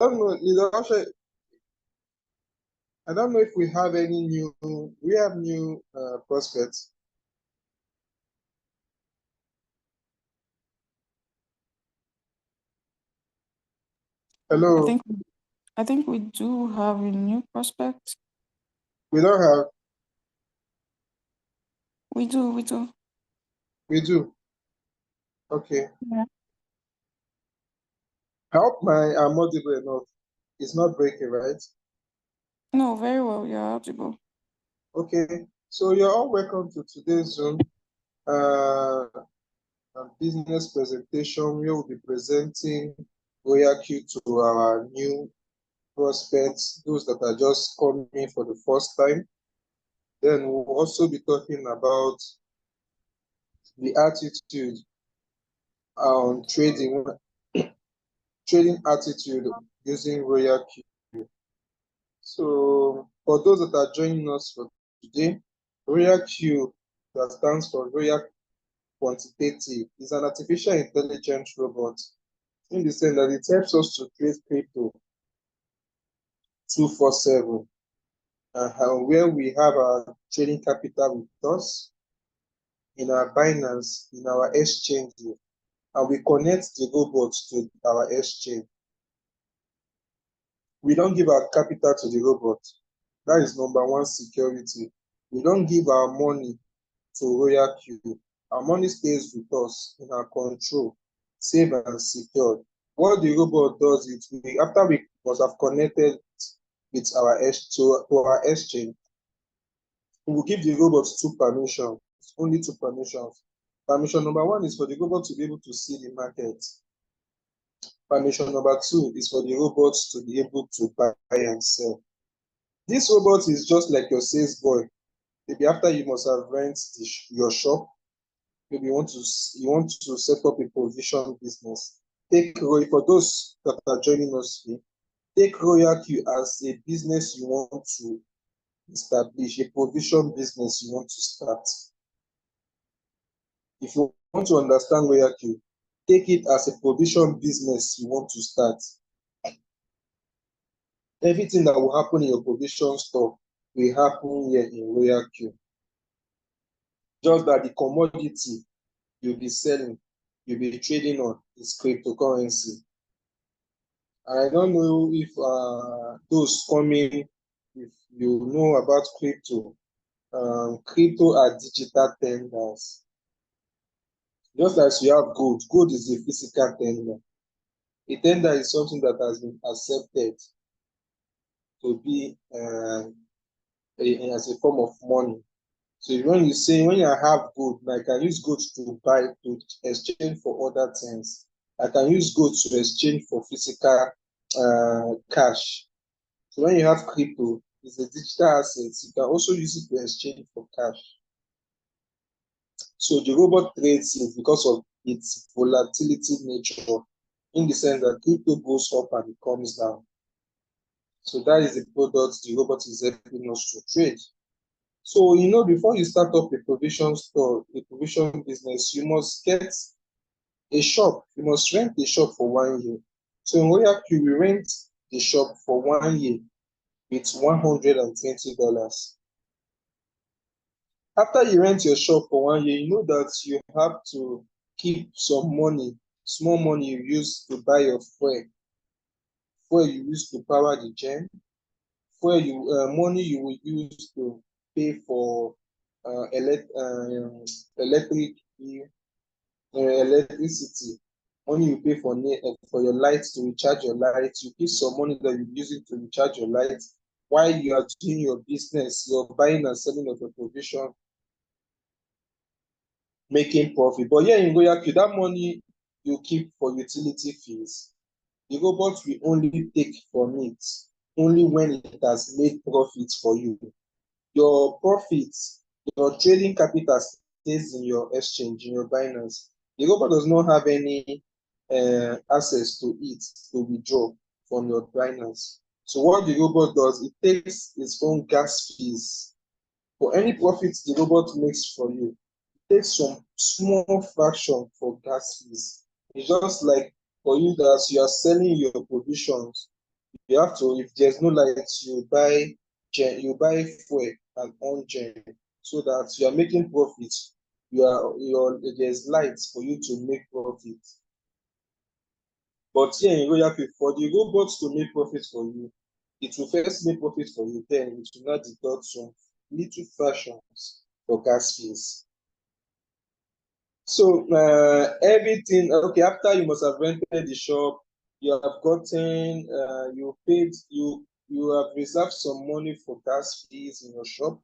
don't know, I don't know if we have any new, we have new prospects. Hello. I think we do have a new prospect. We don't have. We do. We do. Okay. Yeah. I hope I'm audible enough. It's not breaking, right? No, very well. You're audible. Okay. So you're all welcome to today's Zoom business presentation. We will be presenting Royalq to our new prospects, those that are just coming for the first time. Then we'll also be talking about the attitude on trading attitude using Royalq. So for those that are joining us for today, Royalq, that stands for Royal Quantitative, is an artificial intelligence robot in the sense that it helps us to trade crypto 247, where we have our trading capital with us in our Binance, in our exchange, and we connect the robots to our exchange. We don't give our capital to the robot. That is number one security. We don't give our money to Royalq. Our money stays with us in our control, safe and secure. What the robot does is, after we must have connected with to our exchange, we will give the robot two permissions, only two permissions. Permission number one is for the robot to be able to see the market. Permission number two is for the robots to be able to buy and sell. This robot is just like your sales boy. Maybe after you must have rented your shop, maybe you want to set up a provision business. For those that are joining us here, take Royalq as a business you want to establish, a provision business you want to start. If you want to understand Royalq, take it as a provision business you want to start. Everything that will happen in your provision store will happen here in Royalq. Just that the commodity you'll be selling, you'll be trading on is cryptocurrency. And I don't know if those coming, if you know about crypto, crypto are digital tenders. Just as you have gold, gold is a physical tender. A tender is something that has been accepted to be as a form of money. So when you have gold, I can use gold to exchange for other things. I can use gold to exchange for physical cash. So when you have crypto, it's a digital asset. You can also use it to exchange for cash. So the robot trades it because of its volatility nature, in the sense that crypto goes up and it comes down. So that is the product the robot is helping us to trade. So, before you start up a provision store, a provision business, you must get a shop. You must rent a shop for 1 year. So in Royalq, we rent the shop for 1 year with $120. After you rent your shop for 1 year, you know that you have to keep some money, small money you use to buy your fuel you use to power the gen, money you will use to pay for electricity, money you pay for your lights, to recharge your lights. You keep some money that you're using to recharge your lights while you are doing your business, you're buying and selling of your provision, making profit. But here in Royalq, that money you keep for utility fees, the robot will only take from it only when it has made profit for you. Your profits, your trading capital stays in your exchange, in your Binance. The robot does not have any access to it to withdraw from your Binance. So what the robot does, it takes its own gas fees. For any profits the robot makes for you, it takes some small fraction for gas fees. It's just like for you that you are selling your provisions, You have to, if there's no light, you buy fuel and on gen so that you are making profit. There's light for you to make profit. But here in Royalq, for the robots to make profit for you, it will first make profit for you, then it will not deduct some little fractions for gas fees. So everything, okay, after you must have rented the shop, you have gotten, you paid, you have reserved some money for gas fees in your shop,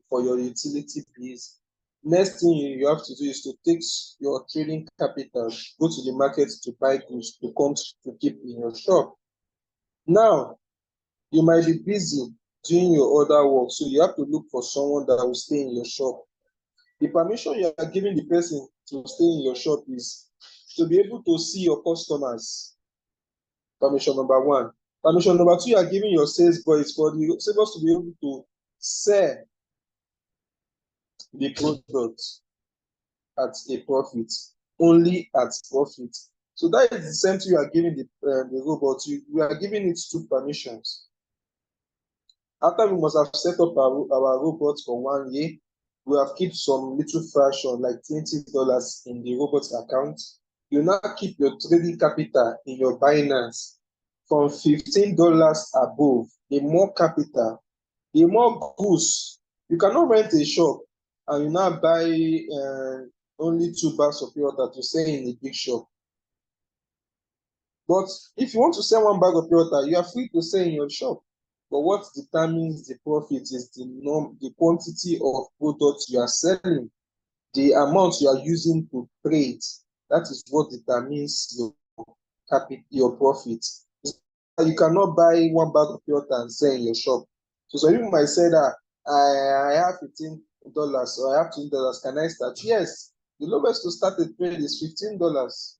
for your utility fees. Next thing you have to do is to take your trading capital, go to the market to buy goods to come to keep in your shop. Now, you might be busy doing your other work, so you have to look for someone that will stay in your shop. The permission you are giving the person to stay in your shop is to be able to see your customers. Permission number one. Permission number two, you are giving your sales boys for the sales to be able to sell the product at a profit, only at profit. So that is the same thing you are giving the robot. We are giving it two permissions. After we must have set up our robot for 1 year, we have kept some little fraction like $20 in the robot's account. You now keep your trading capital in your Binance from $15 above. The more capital, the more goods. You cannot rent a shop and you now buy only 2 bags of pure water to sell in a big shop. But if you want to sell 1 bag of pure water, you are free to sell in your shop. But what determines the profit is the quantity of products you are selling, the amount you are using to trade. That is what determines your profit. You cannot buy 1 bag of pure water and sell in your shop. So some people might say that I have $15 or I have $20. Can I start? Yes. The lowest to start a trade is $15.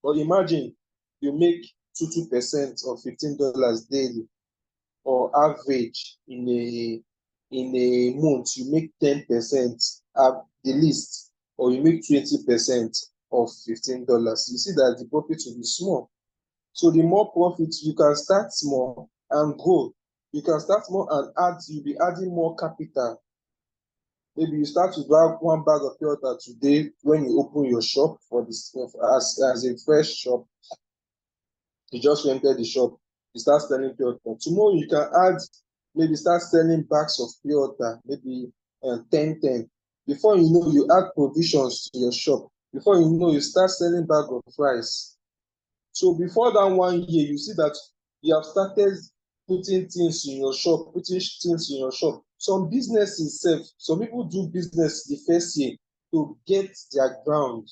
But imagine you make 2% of $15 daily, or average in a month, you make 10% at the least, or you make 20% of $15. You see that the profit will be small. So the more profit, you can start small and grow. You can start small and you'll be adding more capital. Maybe you start to buy 1 bag of pure water today when you open your shop for this as a fresh shop. You just rented the shop, you start selling pure water. Tomorrow you can maybe start selling bags of pure water, maybe 10. Before you know, you add provisions to your shop. Before you know, you start selling bag of rice. So before that 1 year, you see that you have started putting things in your shop, Some businesses some people do business the first year to get their ground,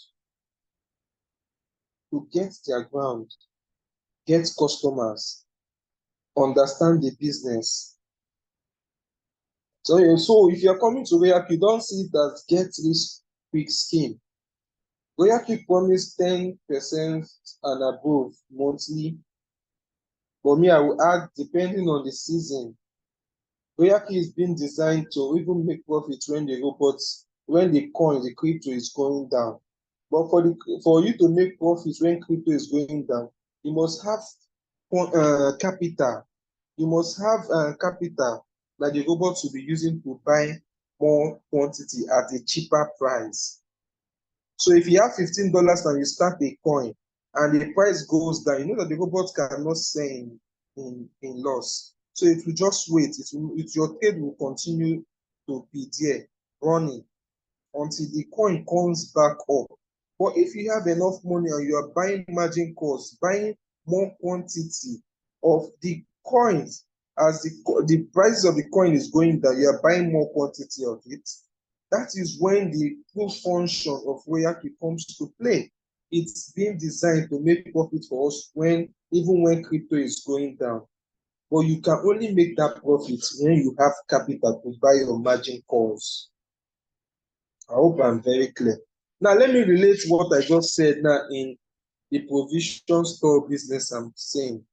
get customers, understand the business. So if you're coming to Royalq, you don't see it as get rich quick scheme. Royalq promise 10% and above monthly. But me, I will add, depending on the season. Royalq is being designed to even make profit when the crypto is going down. But for you to make profit when crypto is going down, you must have capital. You must have capital that the robot will be using to buy more quantity at a cheaper price. So if you have $15 and you start a coin and the price goes down, you know that the robot cannot sell in loss. So it will just wait. Your trade will continue to be there running until the coin comes back up. But if you have enough money and you are buying margin calls, buying more quantity of the coins, as the prices of the coin is going down, you are buying more quantity of it. That is when the full function of Royalq comes to play. It's being designed to make profit for us even when crypto is going down. But you can only make that profit when you have capital to buy your margin calls. I hope I'm very clear. Now, let me relate what I just said now in the provision store business I'm saying.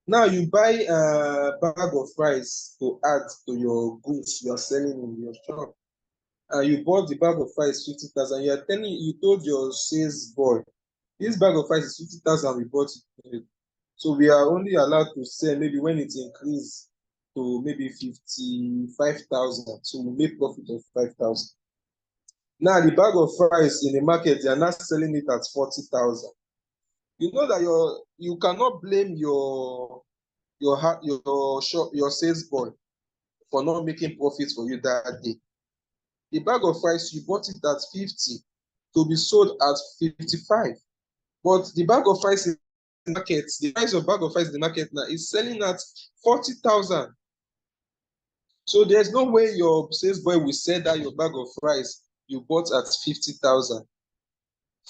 Now, you buy a bag of rice to add to your goods you are selling in your shop. And you bought the bag of rice 50,000. You told your sales boy, this bag of rice is 50,000, we bought it. So we are only allowed to sell maybe when it increases to maybe 55,000. So we make profit of 5,000. Now the bag of rice in the market, they are not selling it at 40,000. You know that you cannot blame your sales boy for not making profits for you that day. The bag of rice, you bought it at 50 to be sold at 55. But the bag of rice in the market, the price of bag of rice in the market now is selling at 40,000. So there's no way your sales boy will sell that your bag of rice you bought at 50,000,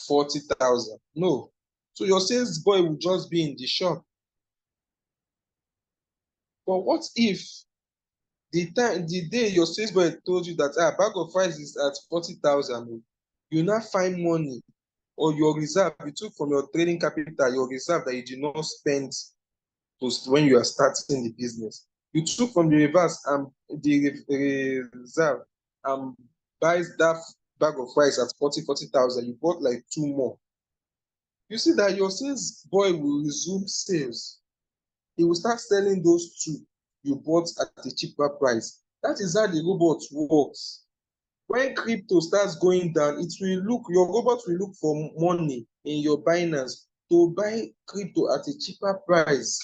40,000. No. So your sales boy will just be in the shop. But what if the day your sales boy told you that bag of rice is at 40,000, you now find money or your reserve you took from your trading capital, your reserve that you did not spend when you are starting the business. You took from the reverse and the reserve and buys that bag of rice at 40,000. You bought like two more. You see that your sales boy will resume sales. He will start selling those two you bought at a cheaper price. That is how the robot works. When crypto starts going down, your robot will look for money in your Binance to buy crypto at a cheaper price.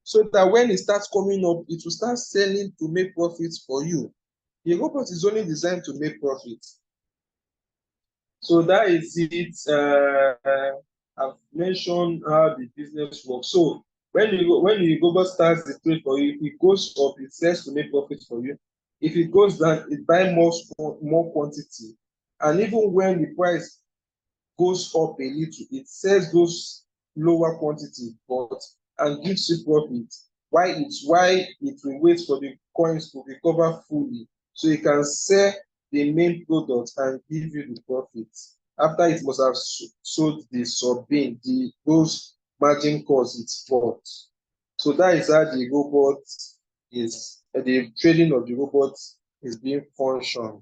So that when it starts coming up, it will start selling to make profits for you. The robot is only designed to make profits. So that is it. I've mentioned how the business works. So when the robot starts the trade for you, if it goes up, it sells to make profits for you. If it goes down, it buys more quantity. And even when the price goes up a little, it sells those lower quantity and gives you profit. Why it will wait for the coins to recover fully so it can sell the main product and give you the profits after it must have sold the sub-bin, those margin calls it's bought. So that is how the trading of the robot is being functioned.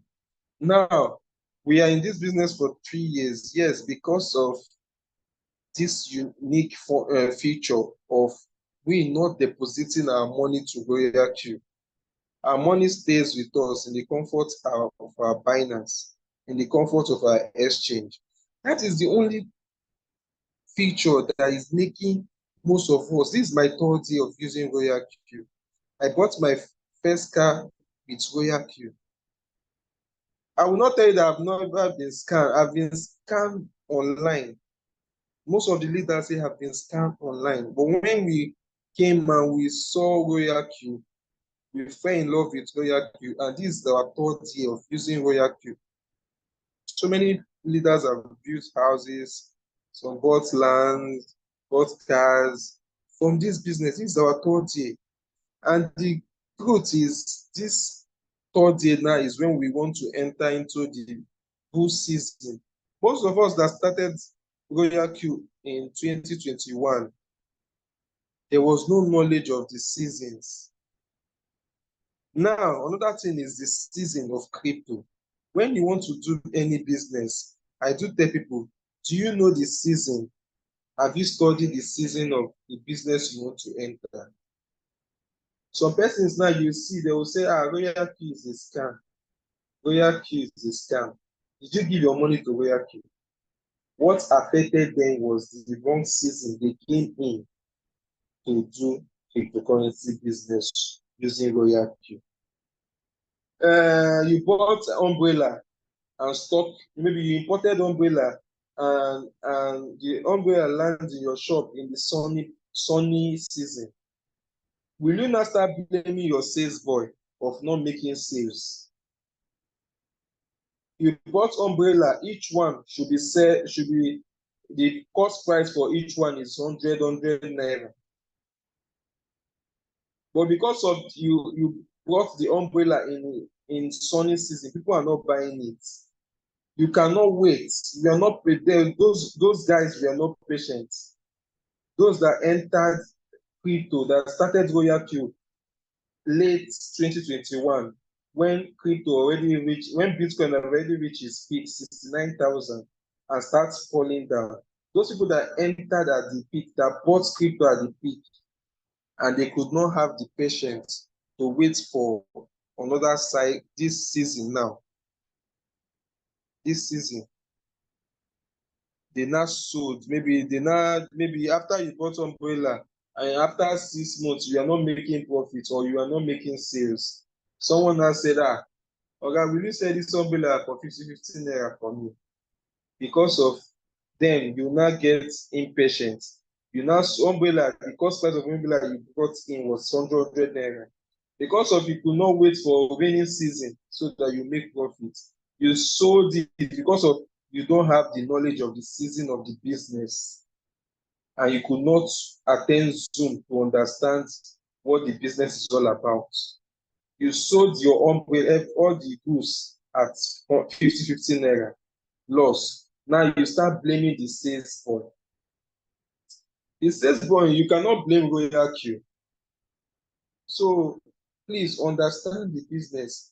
Now, we are in this business for 3 years. Yes, because of this unique feature of we not depositing our money to Royalq. Our money stays with us in the comfort of our Binance, in the comfort of our exchange. That is the only feature that is making most of us. This is my third year of using Royalq. I bought my first car with Royalq. I will not tell you that I've never been scammed. I've been scammed online. Most of the leaders say have been scammed online. But when we came and we saw Royalq, we fell in love with Royalq, and this is our third year of using Royalq. So many leaders have built houses, some bought land, bought cars. From this business, this is our third year. And the truth is, this third year now is when we want to enter into the bull season. Most of us that started Royalq in 2021, there was no knowledge of the seasons. Now, another thing is the season of crypto. When you want to do any business, I do tell people, do you know the season? Have you studied the season of the business you want to enter? Some persons now you see, they will say, Royalq is a scam. Royalq is a scam. Did you give your money to Royalq? What affected them was the wrong season they came in to do cryptocurrency business using Royalq. You bought umbrella and stock, maybe you imported umbrella and the umbrella lands in your shop in the sunny season. Will you not start blaming your sales boy of not making sales? You bought umbrella, each one should be the cost price for each one is 100 naira. But because of you brought the umbrella in sunny season, people are not buying it. You cannot wait. You are not prepared. Those guys were not patient. Those that entered crypto, that started Royalq late 2021, when Bitcoin already reached its peak, 69,000, and starts falling down. Those people that entered at the peak, that bought crypto at the peak, and they could not have the patience to wait for another side this season now. This season, they now sold. Maybe after you bought umbrella, and after 6 months, you are not making profit or you are not making sales. Someone now said, Oga, will you sell this umbrella for 50 naira for me? Because of them, you now get impatient. You now umbrella, the cost price of umbrella you brought in was 100 naira. Because of you could not wait for rainy season so that you make profit. You sold it because of you don't have the knowledge of the season of the business, and you could not attend Zoom to understand what the business is all about. You sold your umbrella, all the goods at 50 naira loss. Now you start blaming the sales boy. The sales boy, you cannot blame Royalq. So please understand the business.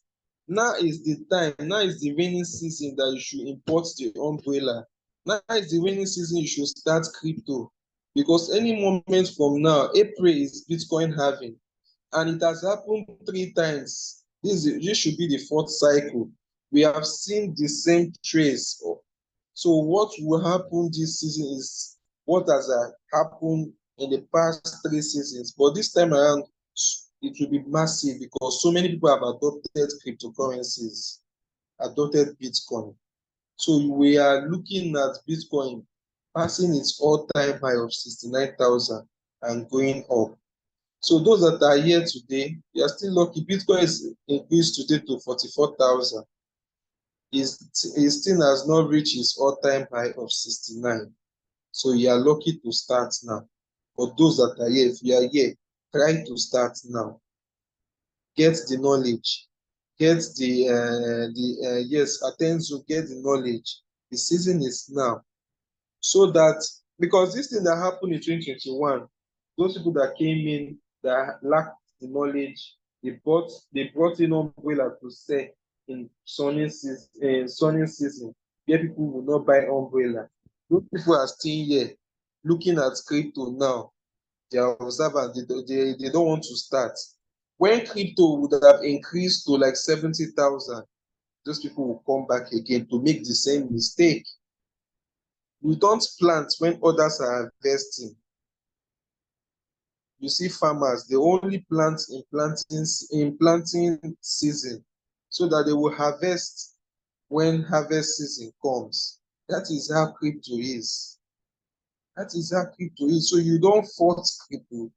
Now is the time, now is the rainy season that you should import the umbrella. Now is the rainy season you should start crypto. Because any moment from now, April is Bitcoin halving. And it has happened 3 times. This should be the fourth cycle. We have seen the same trace. So what will happen this season is what has happened in the past 3 seasons. But this time around, it will be massive because so many people have adopted cryptocurrencies, adopted Bitcoin. So we are looking at Bitcoin passing its all-time high of 69,000 and going up. So those that are here today, you are still lucky. Bitcoin is increased today to 44,000. It still has not reached its all-time high of 69. So you are lucky to start now. For those that are here, if you are here, try to start now. Get the knowledge. Get yes, attend to get the knowledge. The season is now. So that, because this thing that happened in 2021, those people that came in that lacked the knowledge, they brought in umbrella to sell in sunny season where people will not buy umbrella. Those people are still here looking at crypto now. They are observant, they don't want to start. When crypto would have increased to like 70,000, those people will come back again to make the same mistake. We don't plant when others are harvesting. You see farmers, they only plant in planting season so that they will harvest when harvest season comes. That is how crypto is. That is how crypto is. So you don't fault crypto.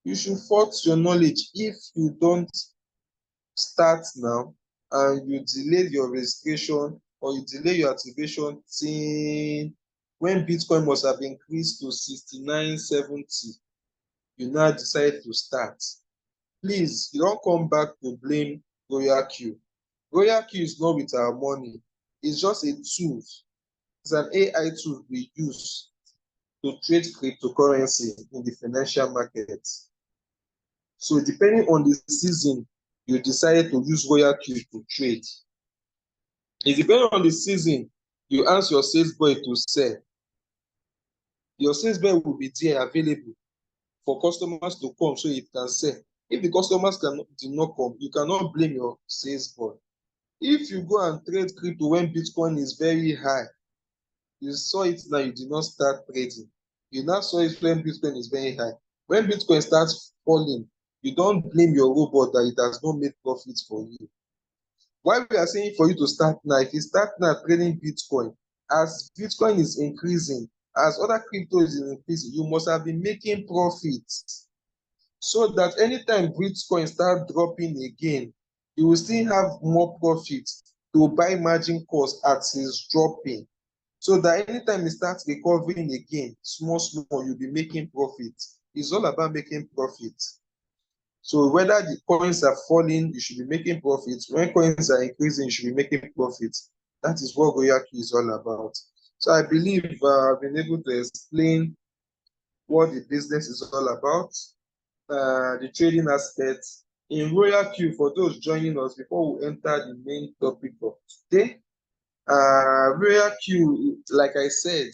You should fault your knowledge. If you don't start now and you delay your registration or you delay your activation till when Bitcoin must have increased to 69.70, you now decide to start. Please, you don't come back to blame Royalq. Royalq is not with our money. It's just a tool. It's an AI tool we use to trade cryptocurrency in the financial market. So depending on the season, you decide to use Royalq to trade. It depends on the season, you ask your sales boy to sell. Your sales boy will be there available for customers to come so it can sell. If the customers did not come, you cannot blame your sales boy. If you go and trade crypto when Bitcoin is very high, you saw it now, you did not start trading. You now saw it when Bitcoin is very high. When Bitcoin starts falling, you don't blame your robot that it has not made profits for you. Why we are saying for you to start now, if you start now trading Bitcoin, as Bitcoin is increasing, as other crypto is increasing, you must have been making profits. So that anytime Bitcoin start dropping again, you will still have more profit to buy margin cost as it's dropping. So that anytime it starts recovering again, small, you'll be making profit. It's all about making profit. So whether the coins are falling, you should be making profits. When coins are increasing, you should be making profits. That is what Royalq is all about. So I believe I've been able to explain what the business is all about, the trading aspect. In Royalq, for those joining us before we enter the main topic of today, Royalq, like I said,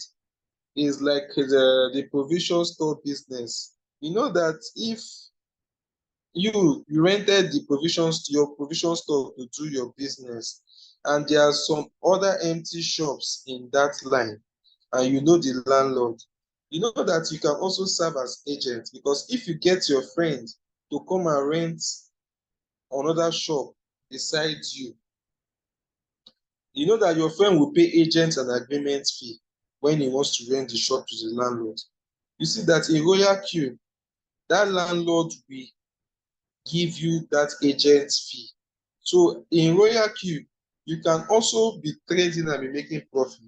is like the provision store business. You know that if you rented your provision store to do your business, and there are some other empty shops in that line, and you know the landlord, you know that you can also serve as agent, because if you get your friend to come and rent another shop beside you, you know that your friend will pay agent and agreement fee when he wants to rent the shop to the landlord. You see that in Royalq, that landlord will give you that agent fee. So in Royalq, you can also be trading and be making profit.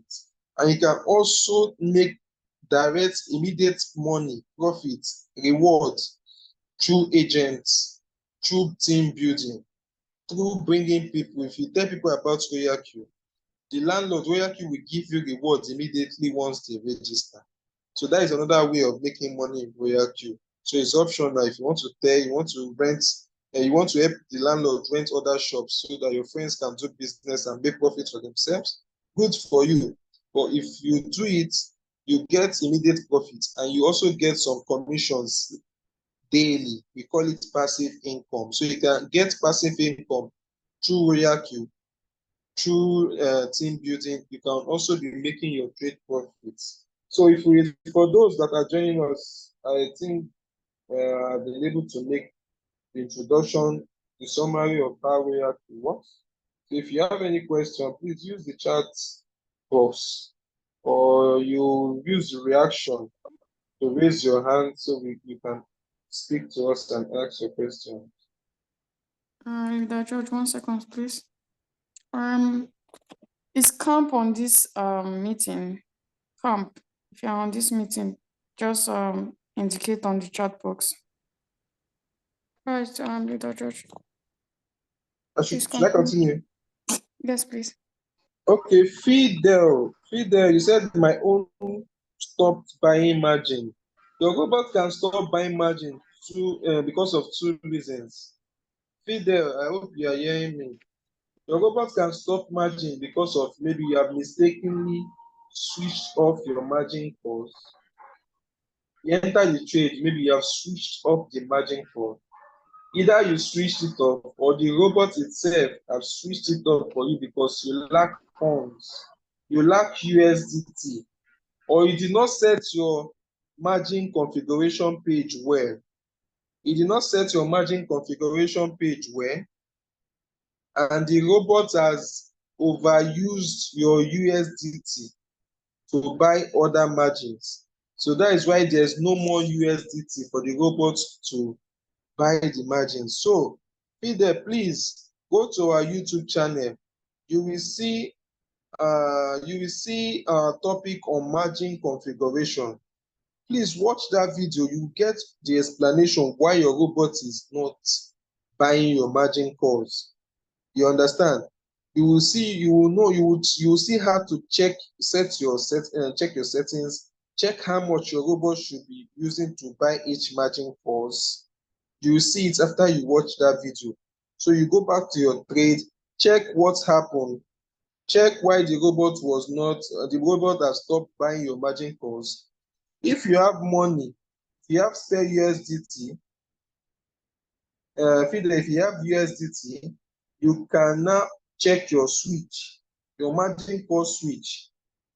And you can also make direct, immediate money, profit, reward through agents, through team building, through bringing people. If you tell people about Royalq, the landlord, Royalq will give you rewards immediately once they register. So that is another way of making money in Royalq. So it's optional. If you want to tell, you want to rent, and you want to help the landlord rent other shops so that your friends can do business and make profit for themselves, good for you. But if you do it, you get immediate profit, and you also get some commissions daily. We call it passive income. So you can get passive income through Royalq, through team building. You can also be making your trade profits. So for those that are joining us, I think I've been able to make the introduction, the summary of how Royalq works. So if you have any question, please use the chat box, or you use the reaction to raise your hand so you can speak to us and ask your question. Leader George, 1 second, please. Um, is camp on this meeting? Camp, if you're on this meeting, just indicate on the chat box. Right, Leader George, please Should I continue. continue? Yes, please. Okay, Fidel, you said my own stopped buying margin. Your robot can stop buying margin because of two reasons. Fidel, I hope you are hearing me. Your robot can stop margin because of maybe you have mistakenly switched off your margin calls. You enter the trade, maybe you have switched off the margin call. Either you switched it off, or the robot itself have switched it off for you because you lack funds, you lack USDT, or you did not set your margin configuration page well. You did not set your margin configuration page well, and the robot has overused your USDT to buy other margins. So that is why there's no more USDT for the robot to buy the margin. So, Fidel, please go to our YouTube channel. You will see a topic on margin configuration. Please watch that video. You get the explanation why your robot is not buying your margin calls. You understand? You will see, you will know, you will see how to check your settings, check how much your robot should be using to buy each margin calls. You will see it after you watch that video. So you go back to your trade, check what happened, check why the robot has stopped buying your margin calls. If you have money, if you have spare USDT, if you have USDT, you can now check your switch, your margin call switch,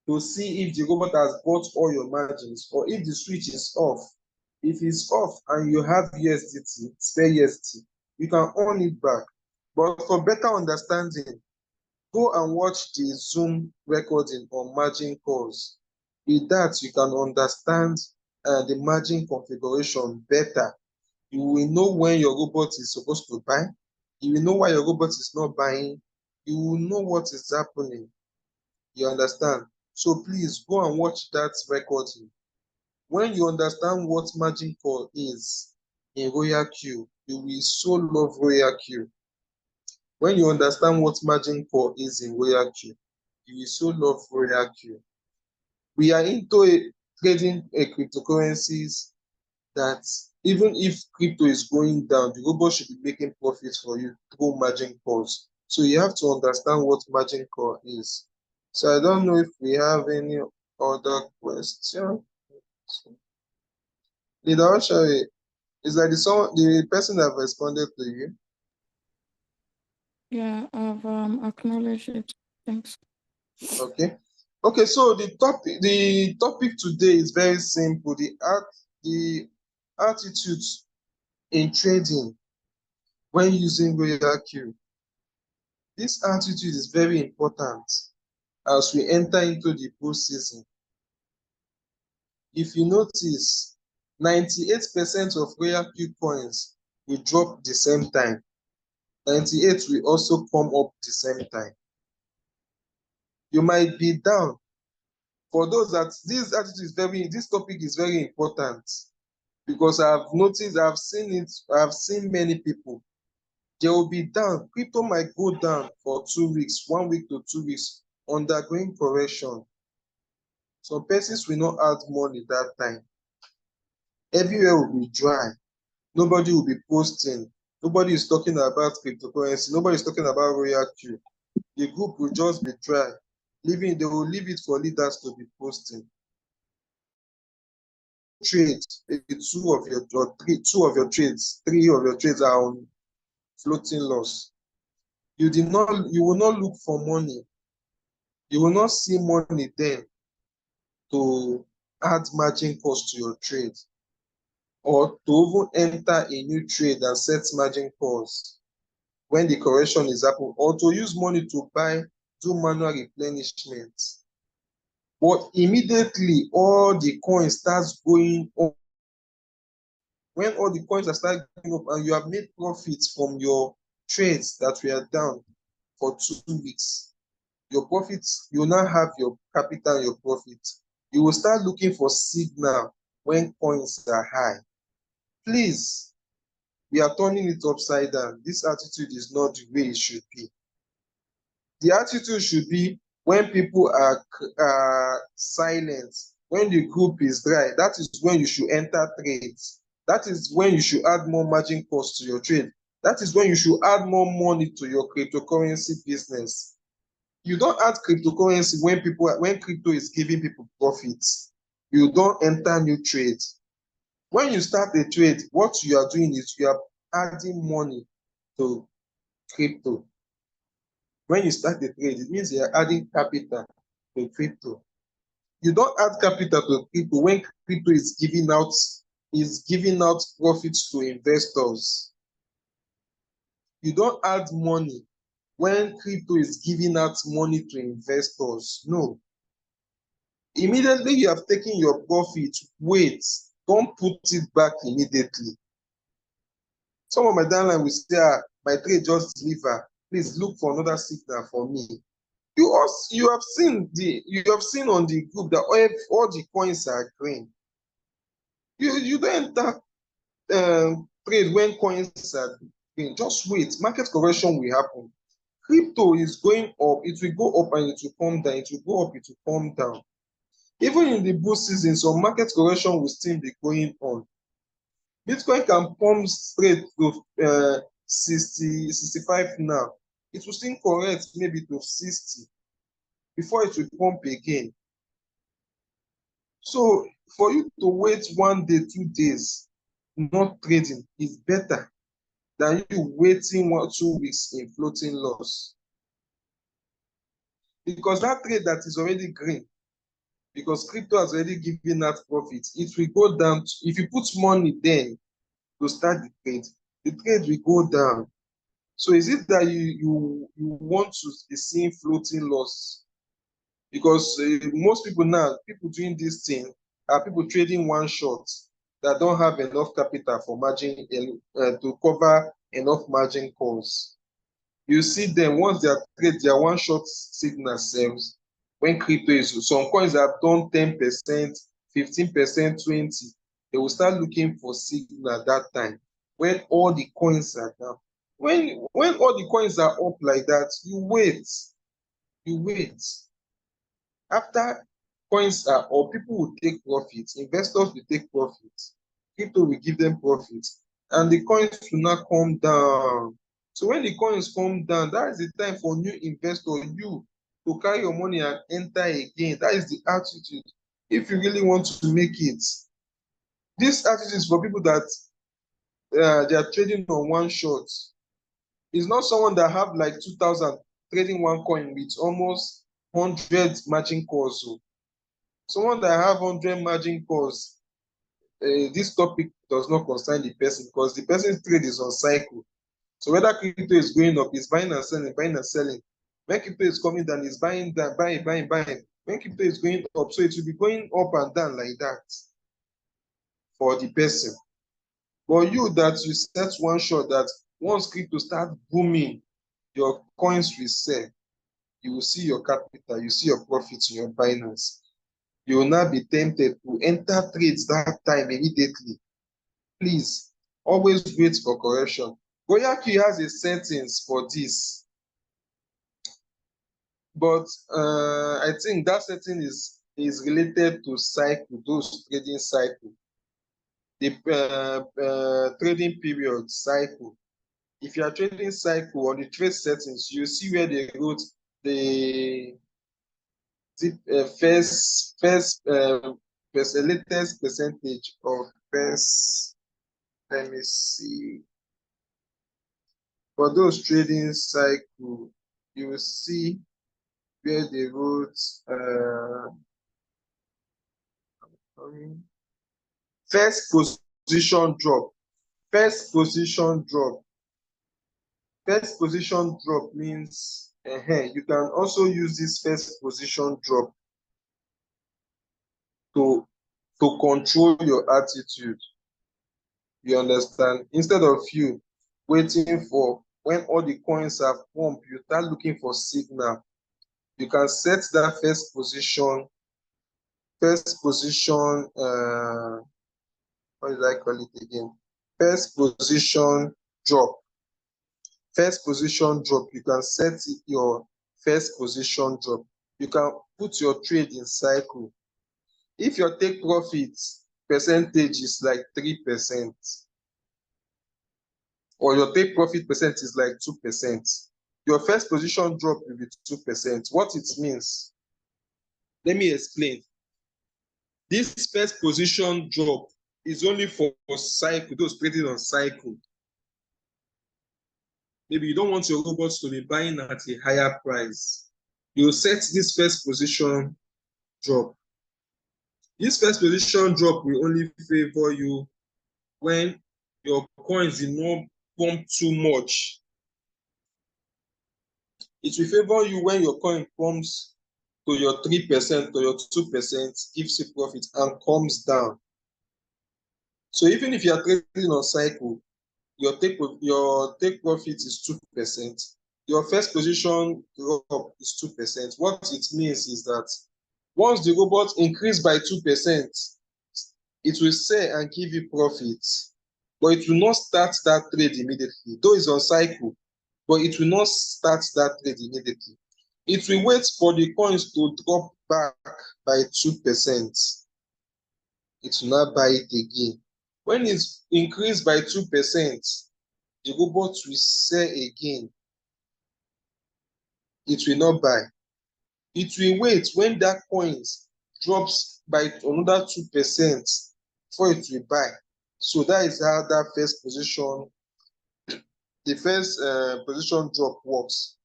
to see if the robot has bought all your margins, or if the switch is off. If it's off and you have USDT, spare USDT, you can on it back. But for better understanding, go and watch the Zoom recording on margin calls. With that, you can understand the margin configuration better. You will know when your robot is supposed to buy. You will know why your robot is not buying. You will know what is happening. You understand? So please go and watch that recording. When you understand what margin call is in Royalq, you will so love Royalq. When you understand what margin call is in Royalq, you will so love Royalq. We are into trading cryptocurrencies that even if crypto is going down, the robot should be making profits for you through margin calls. So you have to understand what margin call is. So I don't know if we have any other question? Leader Oshari, is that the person that responded to you? Yeah, I've acknowledged it. Thanks. Okay. Okay, so the topic today is very simple. The attitude in trading when using Royalq. This attitude is very important as we enter into the bull season. If you notice, 98% of Royalq coins will drop the same time. 98 will also come up the same time. You might be down. For those that this topic is very important because I've noticed, I've seen it, I've seen many people. They will be down. Crypto might go down for 2 weeks, 1 week to 2 weeks, undergoing correction. Some persons will not add money that time. Everywhere will be dry. Nobody will be posting. Nobody is talking about cryptocurrency. Nobody is talking about Royalq. The group will just be dry. They will leave it for leaders to be posting. Trade, maybe two of your trades, three of your trades are on floating loss. You will not look for money. You will not see money then to add margin cost to your trade or to even enter a new trade and set margin cost when the correction is happening, or to use money to do manual replenishment. But immediately all the coins starts going up, when all the coins are starting going up and you have made profits from your trades that were down for 2 weeks, your profits, you now have your capital and your profit. You will start looking for signal when coins are high. Please, we are turning it upside down. This attitude is not the way it should be. The attitude should be when people are silent, when the group is dry, that is when you should enter trades. That is when you should add more margin cost to your trade. That is when you should add more money to your cryptocurrency business. You don't add cryptocurrency when crypto is giving people profits. You don't enter new trades. When you start a trade, what you are doing is you are adding money to crypto. When you start the trade, it means you are adding capital to crypto. You don't add capital to crypto when crypto is giving out profits to investors. You don't add money when crypto is giving out money to investors. No. Immediately you have taken your profit, wait, don't put it back immediately. Some of my downline will say, my trade just deliver. Please look for another signal for me. You have seen on the group that all the coins are green. You don't enter trade when coins are green. Just wait. Market correction will happen. Crypto is going up. It will go up and it will come down. It will go up. It will come down. Even in the bull season, some market correction will still be going on. Bitcoin can pump straight to 60, 65 now. It will still correct maybe to 60 before it will pump again. So for you to wait 1 day, 2 days, not trading is better than you waiting 2 weeks in floating loss. Because that trade that is already green, because crypto has already given that profit, it will go down. If you put money then to start the trade will go down. So is it that you want to be seeing floating loss? Because most people now, people doing this thing are people trading one shot that don't have enough capital for margin to cover enough margin calls. You see them once they are trade their one shot signal sells when crypto is some coins have done 10%, 15%, 20. They will start looking for signal that time when all the coins are down. When all the coins are up like that, you wait. You wait. After coins are up, people will take profits, investors will take profits, crypto will give them profits, and the coins will not come down. So when the coins come down, that is the time for new investor, you to carry your money and enter again. That is the attitude. If you really want to make it, this attitude is for people that they are trading on one shot. It's not someone that have like 2,000 trading one coin with almost 100 margin calls. So someone that have 100 margin calls, this topic does not concern the person because the person's trade is on cycle. So whether crypto is going up, it's buying and selling, buying and selling. When crypto is coming down, it's buying, down, buying, buying, buying. When crypto is going up, so it will be going up and down like that for the person. But you that you set one shot that once crypto start booming, your coins will sell. You will see your capital, you see your profits in your Binance. You will not be tempted to enter trades that time immediately. Please, always wait for correction. Royalq has a settings for this, but I think that setting is related to cycle, those trading cycle, the trading period cycle. If you are trading cycle on the trade settings, you see where they wrote the latest percentage of first. Let me see. For those trading cycle, you will see where they wrote first position drop. First position drop. First position drop means you can also use this first position drop to control your attitude. You understand? Instead of you waiting for when all the coins are pumped, you start looking for signal. You can set that first position, what did I call it again? First position drop. First position drop, you can set your first position drop. You can put your trade in cycle. If your take profit percentage is like 3%, or your take profit percent is like 2%, your first position drop will be 2%. What it means, let me explain. This first position drop is only for cycle, those trading on cycle. Maybe you don't want your robots to be buying at a higher price. You set this first position drop. This first position drop will only favor you when your coins do not pump too much. It will favor you when your coin pumps to your 3%, to your 2%, gives you profit and comes down. So even if you are trading on cycle, your take profit is 2%, your first position drop is 2%. What it means is that once the robot increase by 2%, it will sell and give you profit, but it will not start that trade immediately. Though it's on cycle, but it will not start that trade immediately. It will wait for the coins to drop back by 2%. It will not buy it again. When it's increased by 2%, the robot will sell again. It will not buy. It will wait when that coin drops by another 2% before it will buy. So that is how that first position, the first position drop works.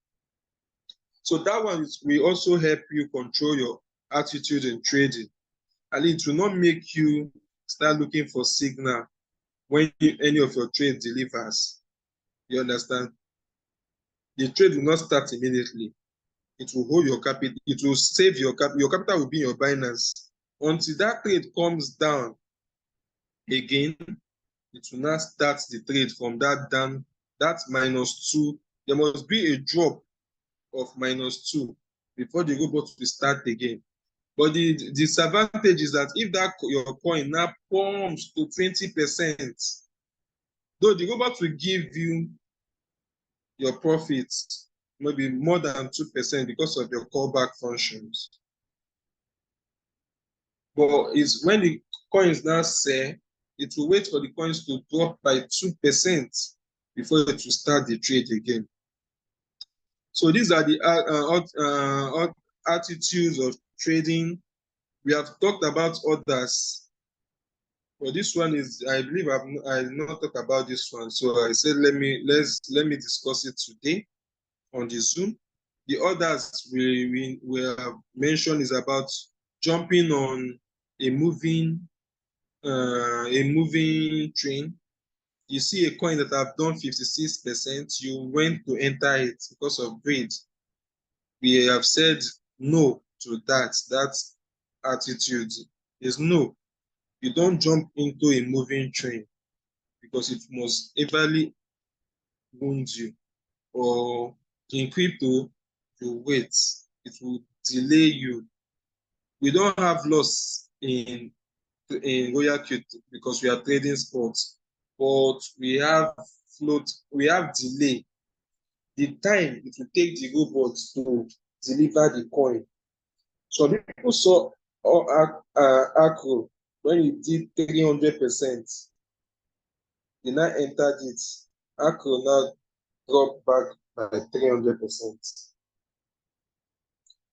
So that one will also help you control your attitude in trading. And it will not make you start looking for signal when any of your trade delivers. You understand? The trade will not start immediately. It will hold your capital. It will save your capital. Your capital will be in your Binance. Until that trade comes down again, it will not start the trade from that down, that -2. There must be a drop of -2 before the robot will start again. But the disadvantage is that if that your coin now pumps to 20%, though the robot will give you your profits maybe more than 2% because of your callback functions. But it's when the coins now sell, it will wait for the coins to drop by 2% before it will start the trade again. So these are the attitudes of trading. We have talked about others, but this one is, I believe I did not talk about this one. So I said, let me discuss it today on the Zoom. The others we have mentioned is about jumping on a moving train. You see a coin that have done 56%, you went to enter it because of greed. We have said no to that attitude is no. You don't jump into a moving train because it must everly wound you. Or in crypto, you wait, it will delay you. We don't have loss in Royalq because we are trading sports, but we have delay. The time it will take the robot to deliver the coin. Some people saw Acro when it did 300%. They now entered it. Acro now dropped back by 300%.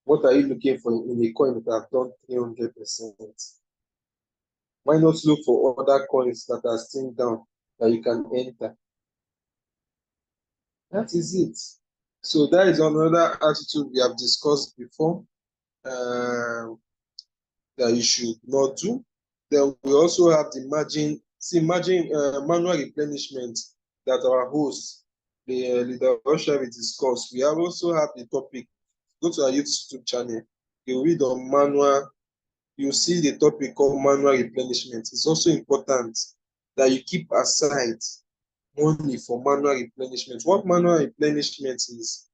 What are you looking for in a coin that have done 300%? Why not look for other coins that are still down that you can enter? That is it. So that is another attitude we have discussed before that you should not do. Then we also have the margin manual replenishment that our host, the leader Russia, will discuss. We have also have the topic. Go to our YouTube channel. You read on manual. You see the topic called manual replenishment. It's also important that you keep aside money for manual replenishment. What manual replenishment is?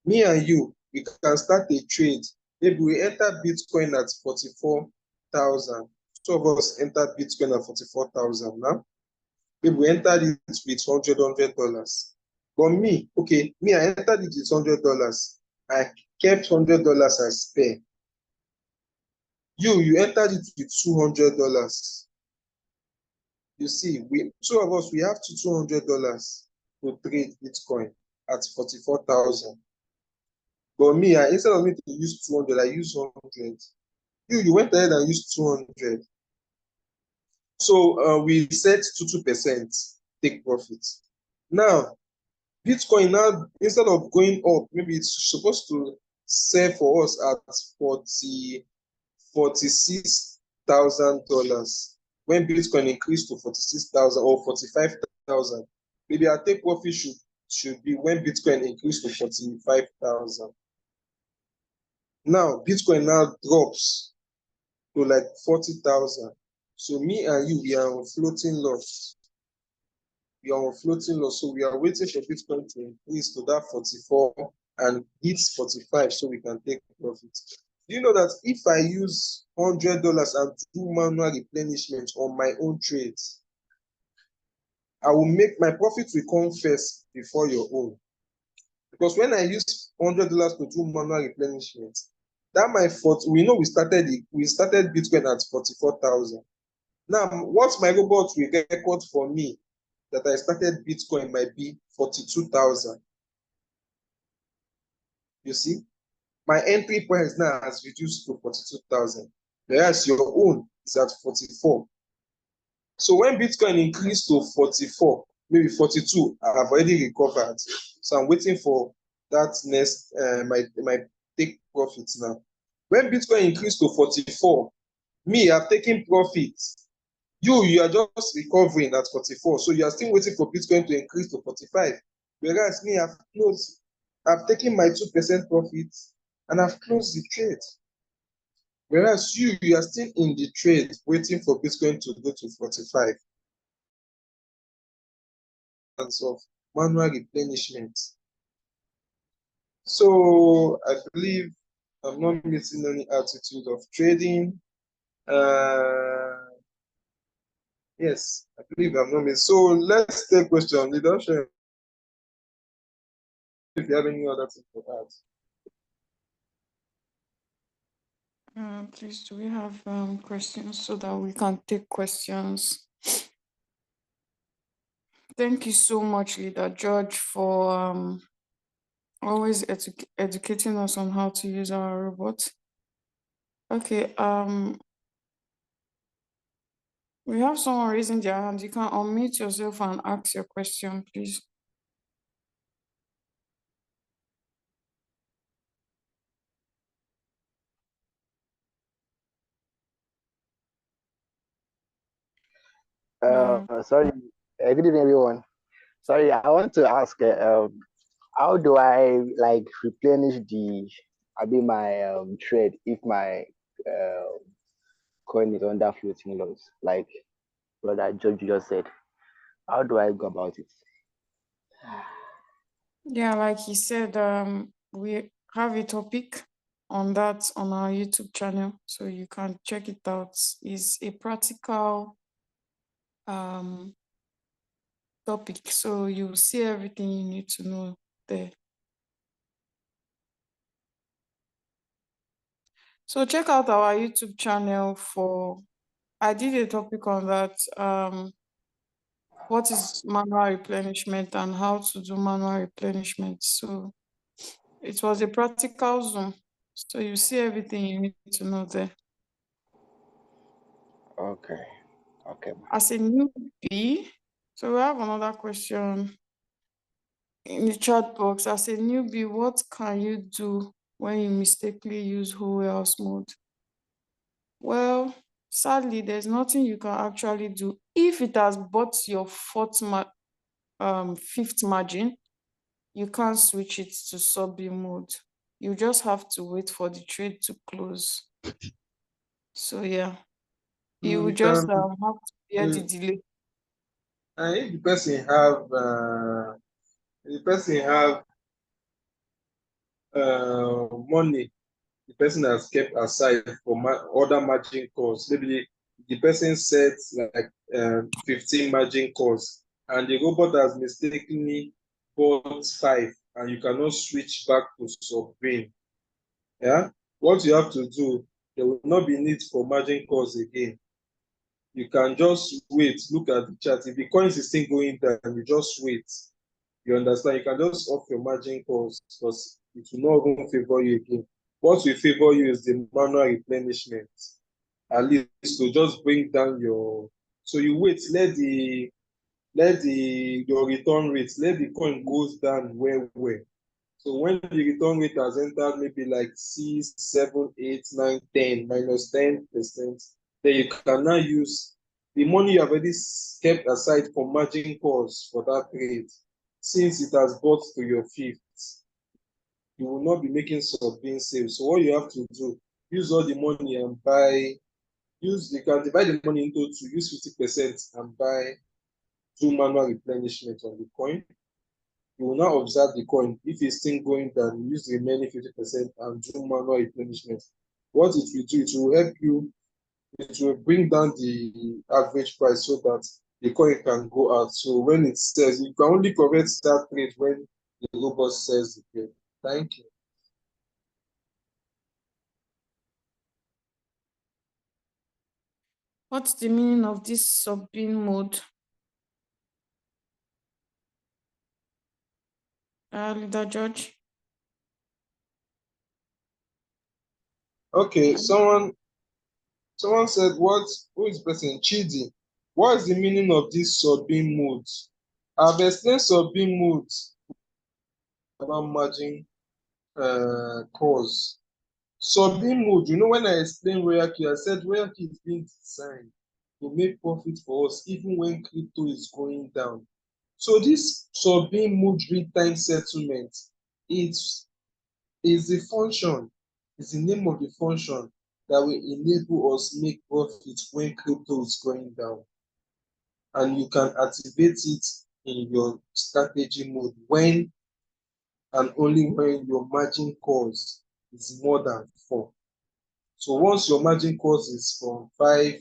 Me and you, we can start a trade. Maybe we enter Bitcoin at 44,000. Two of us entered Bitcoin at 44,000 now. Maybe we entered it with $100. But me, okay, I entered it with $100. I kept $100 as spare. You entered it with $200. You see, two of us, we have $200 to trade Bitcoin at 44,000. But me, instead of me to use 200, I use 100. You went ahead and used 200. So we set to 2% take profit. Now, Bitcoin now, instead of going up, maybe it's supposed to sell for us at $46,000. When Bitcoin increased to 46,000 or 45,000, maybe our take profit should be when Bitcoin increased to 45,000. Now, Bitcoin now drops to like 40,000. So me and you, we are on floating loss. So we are waiting for Bitcoin to increase to that 44 and hit 45 so we can take profit. Do you know that if I use $100 and do manual replenishment on my own trades, I will make my profit will come first before your own. Because when I use $100 to do manual replenishment, that my fault, we know we started Bitcoin at 44,000. Now, what my robot will record for me that I started Bitcoin might be 42,000. You see, my entry price now has reduced to 42,000, whereas your own is at 44. So when Bitcoin increased to 44, maybe 42, I've already recovered. So I'm waiting for that next my take profits now. When Bitcoin increased to 44, me, I've taken profit. You are just recovering at 44. So you are still waiting for Bitcoin to increase to 45. Whereas me, I've taken my 2% profit and I've closed the trade. Whereas you are still in the trade waiting for Bitcoin to go to 45. Of manual replenishment. So I believe I'm not missing any attitude of trading. Yes, I believe I'm not missing. So let's take question. Leadership. If you have any other thing to add. Please, do we have questions so that we can take questions? Thank you so much, Leader George, for always educating us on how to use our robot. Okay, we have someone raising their hand. You can unmute yourself and ask your question, please. Sorry. Good evening, everyone. Sorry, I want to ask, how do I like replenish my trade if my uh, coin is under floating loss, like Brother George just said? How do I go about it? Yeah, like he said, we have a topic on that on our YouTube channel, so you can check it out. It's a practical um topic, so you'll see everything you need to know there. So check out our YouTube channel for I did a topic on that. What is manual replenishment and how to do manual replenishment. So it was a practical Zoom. So you see everything you need to know there. Okay. Okay. As a newbie, so we have another question in the chat box. As a newbie, what can you do when you mistakenly use whole house mode? Well, sadly, there's nothing you can actually do. If it has bought your fifth margin, you can't switch it to sub-B mode. You just have to wait for the trade to close. So yeah, you will You just can, have to bear the uh, delay. and if the person have money the person has kept aside for other margin calls. Maybe the person sets like 15 margin calls and the robot has mistakenly bought 5 and you cannot switch back to sub-bin. Yeah? What you have to do, there will not be need for margin calls again. You can just wait, look at the chart. If the coins is still going down, you just wait. You understand? You can just off your margin calls because it will not even favor you again. What will favor you is the manual replenishment. At least to just bring down your. So you wait, let the your return rate, let the coin goes down well. So when the return rate has entered maybe like 6, 7, 8, 9, 10, minus 10%, then you can now use the money you have already kept aside for margin calls for that trade. Since it has bought to your fifth, you will not be making sub-bin sales. So what you have to do, use all the money and buy, you can divide the money into two, use 50% and buy two manual replenishment on the coin. You will now observe the coin. If it's still going down, use the remaining 50% and do manual replenishment. What it will do, it will help you, it will bring down the average price so that the coin can go out. So when it sells, you can only correct that trade when the robot sells the trade. Thank you. What's the meaning of this sub-bin mode? Leader George? Okay, someone said, who is person? Chidi. What is the meaning of this sub-bin mode? I've explained sub-bin mode about margin cause. Sub-bin mode, when I explained Royalq, I said Royalq is being designed to make profit for us even when crypto is going down. So this sub-bin mode real-time settlement is the function, is the name of the function that will enable us make profit when crypto is going down. And you can activate it in your strategy mode when and only when your margin calls is more than 4. So once your margin calls is from 5,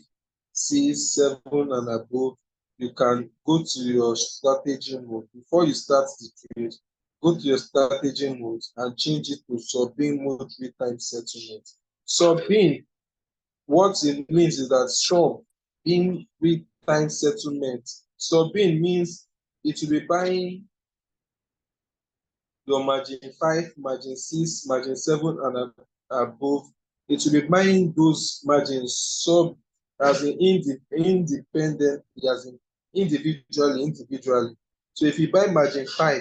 6, 7 and above, you can go to your strategy mode. Before you start the trade, go to your strategy mode and change it to sub-bin mode real-time settlement. Sub-bin, what it means is that sub-bin real-time settlement. Sub-bin means it will be buying your margin 5, margin 6, margin 7, and above, it will be buying those margins sub as in independent, as in individually. So if you buy margin 5,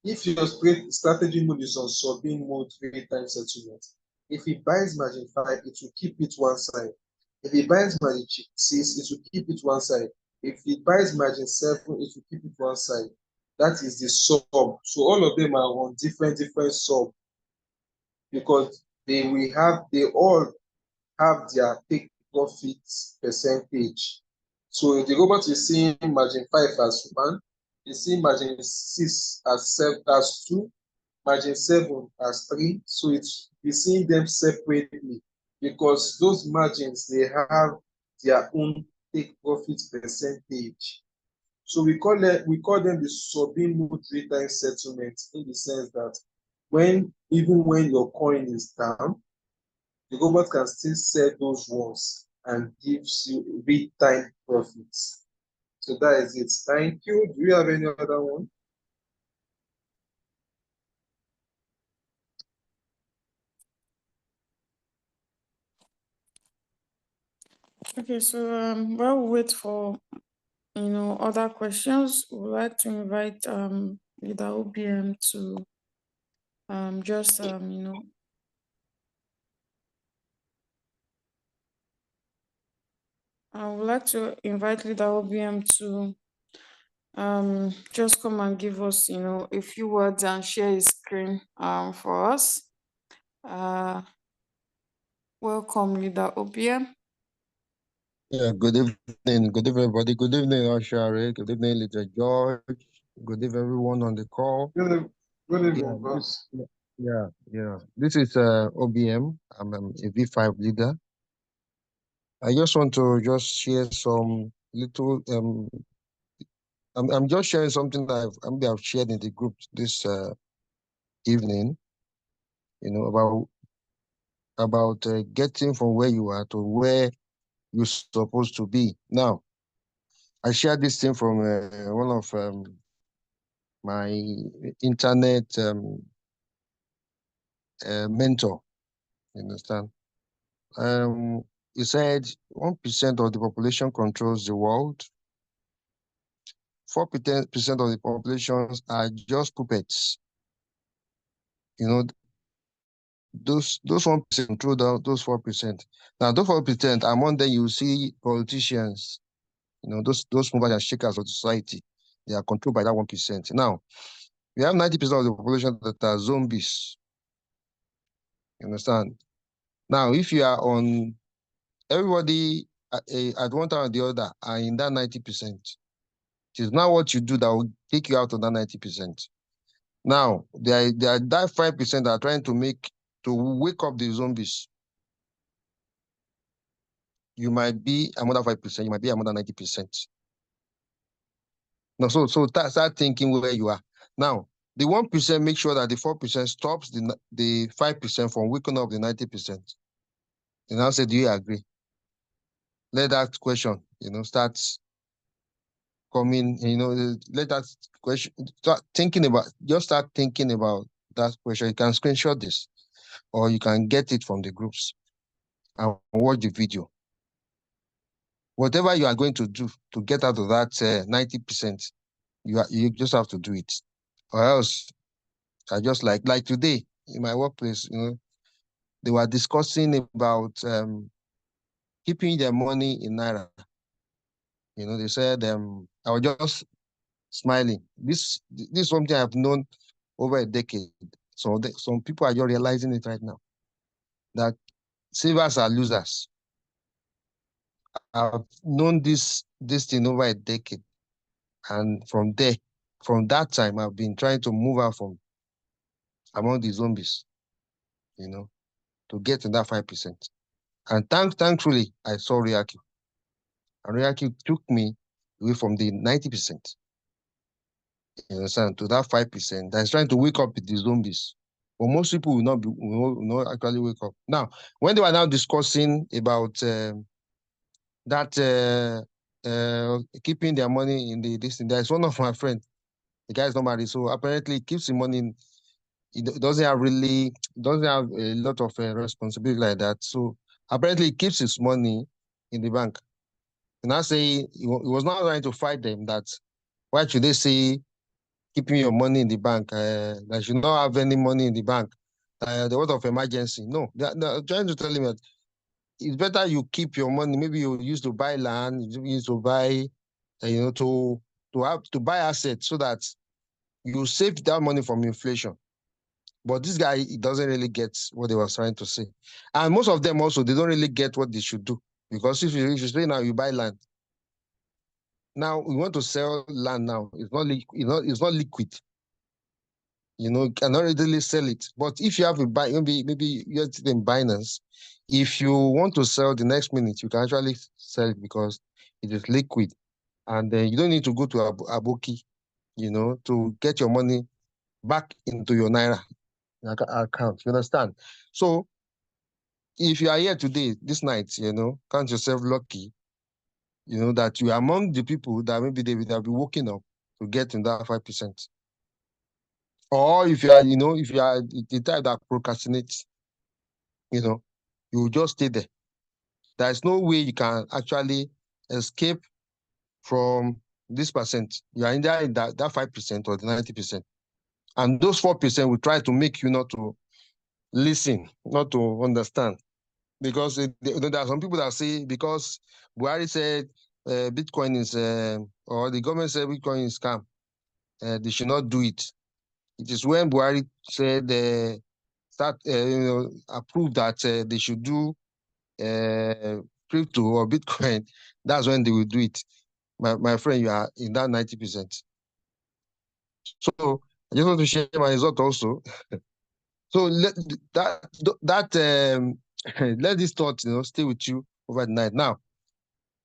if your strategy mode is on sub-in mode 3 times settlement, if he buys margin 5, it will keep it one side. If he buys margin 6, it will keep it one side. If he buys margin 7, it will keep it one side. That is the sub. So all of them are on different sub, because they all have their take profit percentage. So if the robot is seeing margin 5 as 1, is seeing margin 6 as 2, margin 7 as 3. So it's be seeing them separately, because those margins, they have their own take profit percentage. So we call them the sub-in mode 3 times settlement, in the sense that even when your coin is down, the government can still sell those ones and gives you big time profits. So that is it. Thank you. Do you have any other one? Okay, so while we wait for other questions, we would like to invite leader OBM to just I would like to invite leader OBM to just come and give us a few words and share his screen for us. Welcome, leader OBM. Yeah, good evening. Good evening, everybody. Good evening, Ashari. Good evening, Little George. Good evening, everyone on the call. Good evening, Yeah, boss. yeah. This is OBM. I'm a V5 leader. I just want to just share some little. I'm just sharing something that I've shared in the group this evening. About getting from where you are to where you're supposed to be. Now, I shared this thing from one of my internet mentor. You understand? He said 1% of the population controls the world. 4% of the populations are just puppets. Those 1% control those 4%. Now, those 4%, among them, you see politicians. Those movers and shakers of society. They are controlled by that 1%. Now, we have 90% of the population that are zombies. You understand? Now, if you are on everybody at one time or the other are in that 90%. It is not what you do that will take you out of that 90%. Now, there are that 5% that are trying to wake up the zombies. You might be another 5%, you might be another 90%. No, so start thinking where you are. Now, the 1% make sure that the 4% stops the 5% from waking up the 90%. And I'll say, do you agree? Let that question, start coming, let that question, start thinking about that question. You can screenshot this, or you can get it from the groups and watch the video. Whatever you are going to do to get out of that 90%, you just have to do it. Or else, I just like today in my workplace, they were discussing about keeping their money in Naira. They said, I was just smiling. This is something I've known over a decade. So some people are just realizing it right now, that savers are losers. I've known this thing over a decade. And from that time, I've been trying to move out from among the zombies, to get to that 5%. And thankfully, I saw Royalq. And Royalq took me away from the 90%. You understand, to that 5% that's trying to wake up with the zombies. But most people will not actually wake up. Now, when they were now discussing about that keeping their money in this thing, there's one of my friends, the guy is not married, so apparently he keeps the money it doesn't have a lot of responsibility like that. So apparently, he keeps his money in the bank. And I say he was not trying to fight them. That why should they say keeping your money in the bank? That should not have any money in the bank. The word of emergency. No, they're trying to tell him that it's better you keep your money. Maybe you use to buy land, you use to buy, to buy assets so that you save that money from inflation. But this guy, he doesn't really get what they were trying to say. And most of them also, they don't really get what they should do. Because if you say now you buy land, now we want to sell land now. It's not liquid. You cannot readily sell it. But if you have a buy, maybe you're in Binance, if you want to sell the next minute, you can actually sell it because it is liquid. And then you don't need to go to Aboki, to get your money back into your Naira account. You understand? So if you are here today, this night, count yourself lucky, that you are among the people that maybe they would have been waking up to get in that 5%. Or if you are, if you are the type that procrastinates, you will just stay there. There's no way you can actually escape from this percent. You are either in that 5% or the 90%. And those 4% will try to make you not to listen, not to understand. Because there are some people that say because Buhari said Bitcoin is, or the government said Bitcoin is scam, they should not do it. It is when Buhari said approve that they should do crypto or Bitcoin, that's when they will do it. My friend, you are in that 90%. So I just want to share my result also. So let let this thought stay with you over the night. Now,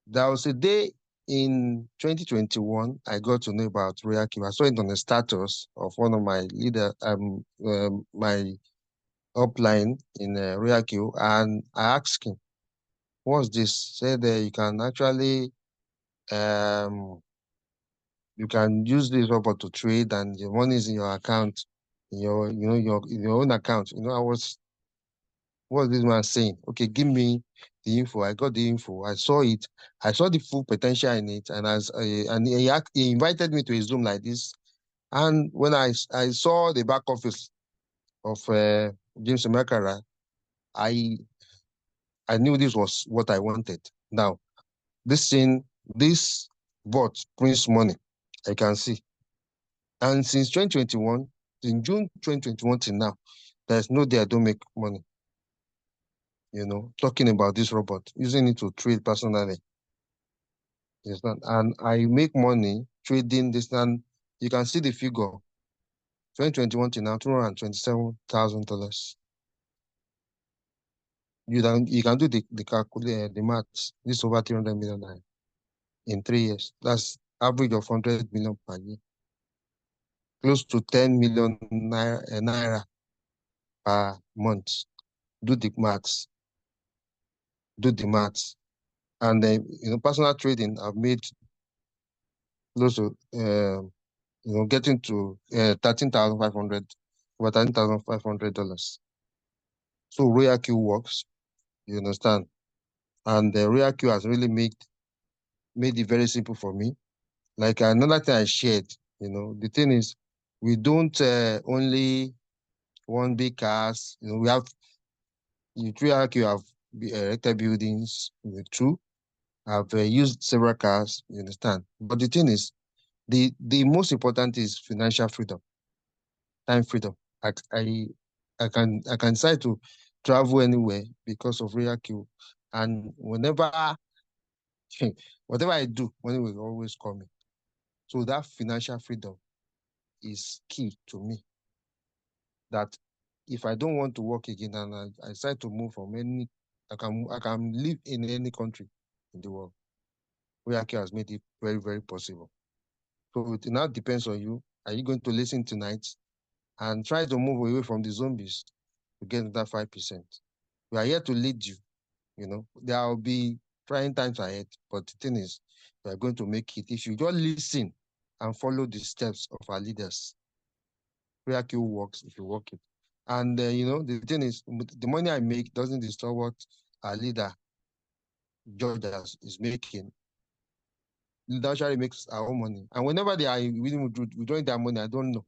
there was a day in 2021 I got to know about Royalq. I saw it on the status of one of my leader, my upline in Royalq, and I asked him, "What's this?" Said you can actually you can use this robot to trade, and your money is in your account, in your own account. What's this man saying? Okay, give me the info. I got the info. I saw it. I saw the full potential in it, and he invited me to his Zoom like this. And when I saw the back office of James Makara, I knew this was what I wanted. Now, this bot prints money. I can see. And since 2021, in June 2021 till now, there's no day I don't make money. Talking about this robot, using it to trade personally. And I make money trading this, and you can see the figure. 2021 till now, $227,000. You can do the maths. This is over 300 million in 3 years. That's average of 100 million per year. Close to 10 million naira per month. Do the maths. And then, personal trading, I've made close to, getting to $13,500, over $13,500. So Royalq works, you understand? And the Royalq has really made it very simple for me. Like another thing I shared, the thing is, we don't only want big cars. We have, Royalq have erected buildings, true. I've used several cars, you understand? But the thing is, the most important is financial freedom, time freedom. I can decide to travel anywhere because of Royalq, and whatever I do, money will always come in. So that financial freedom is key to me. That if I don't want to work again and I decide to move from I can live in any country in the world. Royalq has made it very, very possible. So it now depends on you. Are you going to listen tonight and try to move away from the zombies to get that 5%? We are here to lead you. There will be trying times ahead, but the thing is, we are going to make it if you just listen and follow the steps of our leaders. Royalq works if you work it. And the thing is, the money I make doesn't disturb what our leader George is making. Leader actually makes our own money, and whenever they are withdrawing their money, I don't know.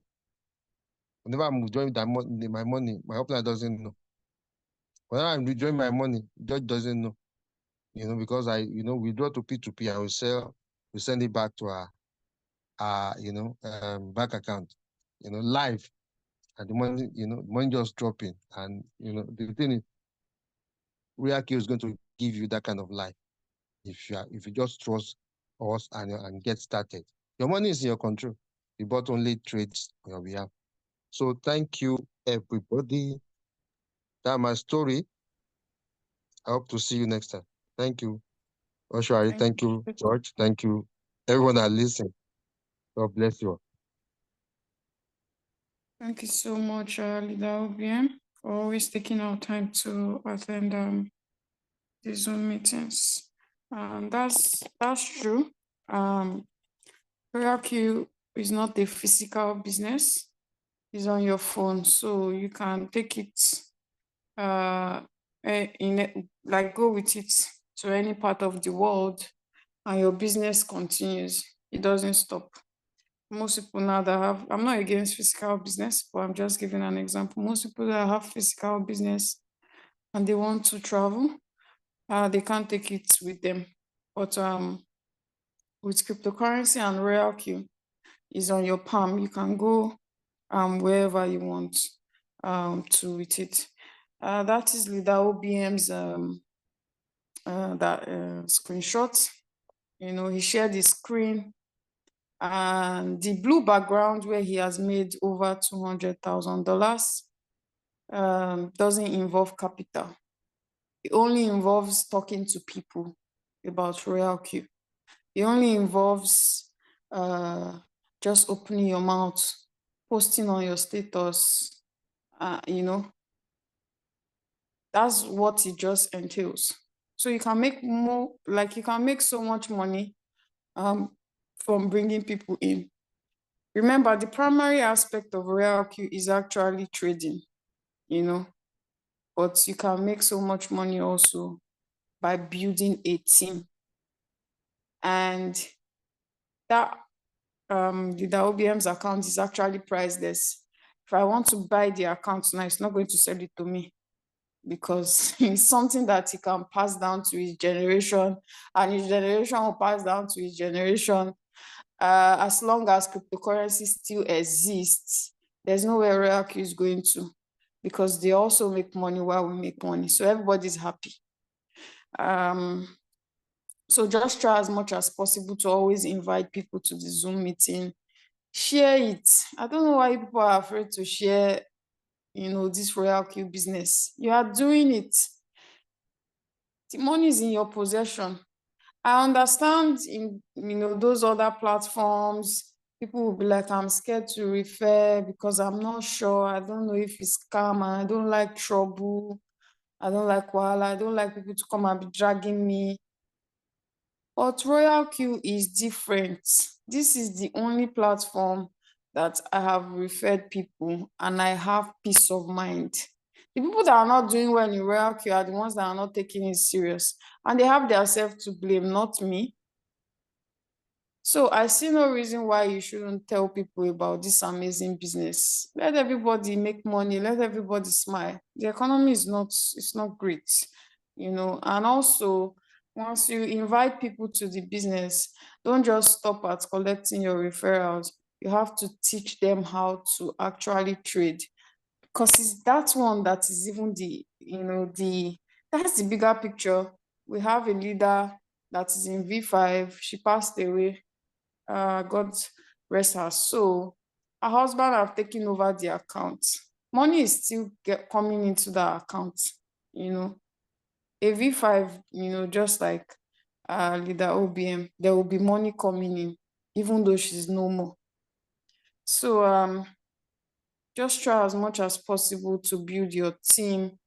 Whenever I'm withdrawing my money, my upline doesn't know. Whenever I'm withdrawing my money, George doesn't know. Because withdraw to P2P and we send it back to our bank account, live, and the money just dropping. And the thing is, Royalq is going to give you that kind of life if you just trust us and get started. Your money is in your control. The bot only trades on your behalf. So thank you, everybody. That's my story. I hope to see you next time. Thank you, Oshari. Thank you, George. Thank you, everyone that listened. God bless you all. Thank you so much, Leader OBM, for always taking our time to attend the Zoom meetings. That's true. Royalq is not a physical business. It's on your phone, so you can take it go with it to any part of the world, and your business continues. It doesn't stop. Most people now that have, I'm not against physical business, but I'm just giving an example. Most people that have physical business and they want to travel, they can't take it with them. But with cryptocurrency and Royalq is on your palm, you can go wherever you want to with it. That is Leader OBM's screenshot. He shared his screen, and the blue background where he has made over $200,000 doesn't involve capital. It only involves talking to people about Royalq. It only involves just opening your mouth, posting on your status, that's what it just entails. So you can make more, you can make so much money from bringing people in. Remember, the primary aspect of Royalq is actually trading, but you can make so much money also by building a team. And that the OBM's account is actually priceless. If I want to buy the account now, it's not going to sell it to me, because it's something that he can pass down to his generation, and his generation will pass down to his generation. As long as cryptocurrency still exists, there's nowhere Royalq is going to, because they also make money while we make money. So everybody's happy. So just try as much as possible to always invite people to the Zoom meeting. Share it. I don't know why people are afraid to share, this Royalq business. You are doing it. The money is in your possession. I understand in those other platforms, people will be like, I'm scared to refer because I'm not sure. I don't know if it's scam, and I don't like trouble. I don't like wahala. I don't like people to come and be dragging me. But Royalq is different. This is the only platform that I have referred people, and I have peace of mind. The people that are not doing well in Royalq are the ones that are not taking it serious, and they have themselves to blame, not me. So I see no reason why you shouldn't tell people about this amazing business. Let everybody make money. Let everybody smile. The economy is not great, and also, once you invite people to the business, don't just stop at collecting your referrals. You have to teach them how to actually trade, because it's that one that is even that's the bigger picture. We have a leader that is in V5. She passed away. God rest her soul. Her husband have taken over the account. Money is still coming into the account. A V5, just like Leader OBM, there will be money coming in, even though she's no more. So just try as much as possible to build your team.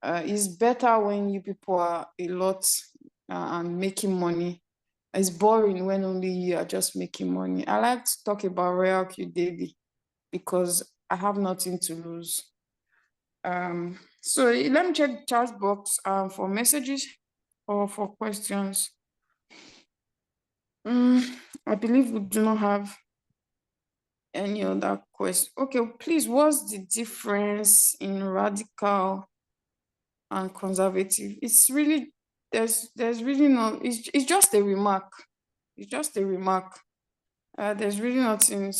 It's better when you people are a lot and making money. It's boring when only you are just making money. I like to talk about Royalq daily because I have nothing to lose. So let me check the chat box for messages or for questions. I believe we do not have any other question. Okay, please, what's the difference in radical and conservative? It's really, there's really no, it's just a remark. It's just a remark. There's really nothing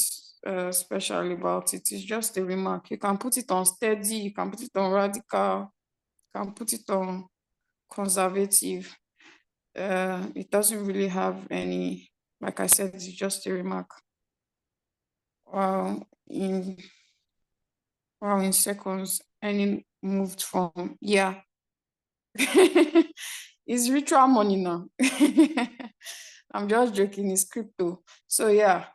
special about it. It's just a remark. You can put it on steady, you can put it on radical, you can put it on conservative. It doesn't really have any, like I said, it's just a remark. In seconds, and it moved from, yeah. It's ritual money now. I'm just joking, it's crypto. So yeah,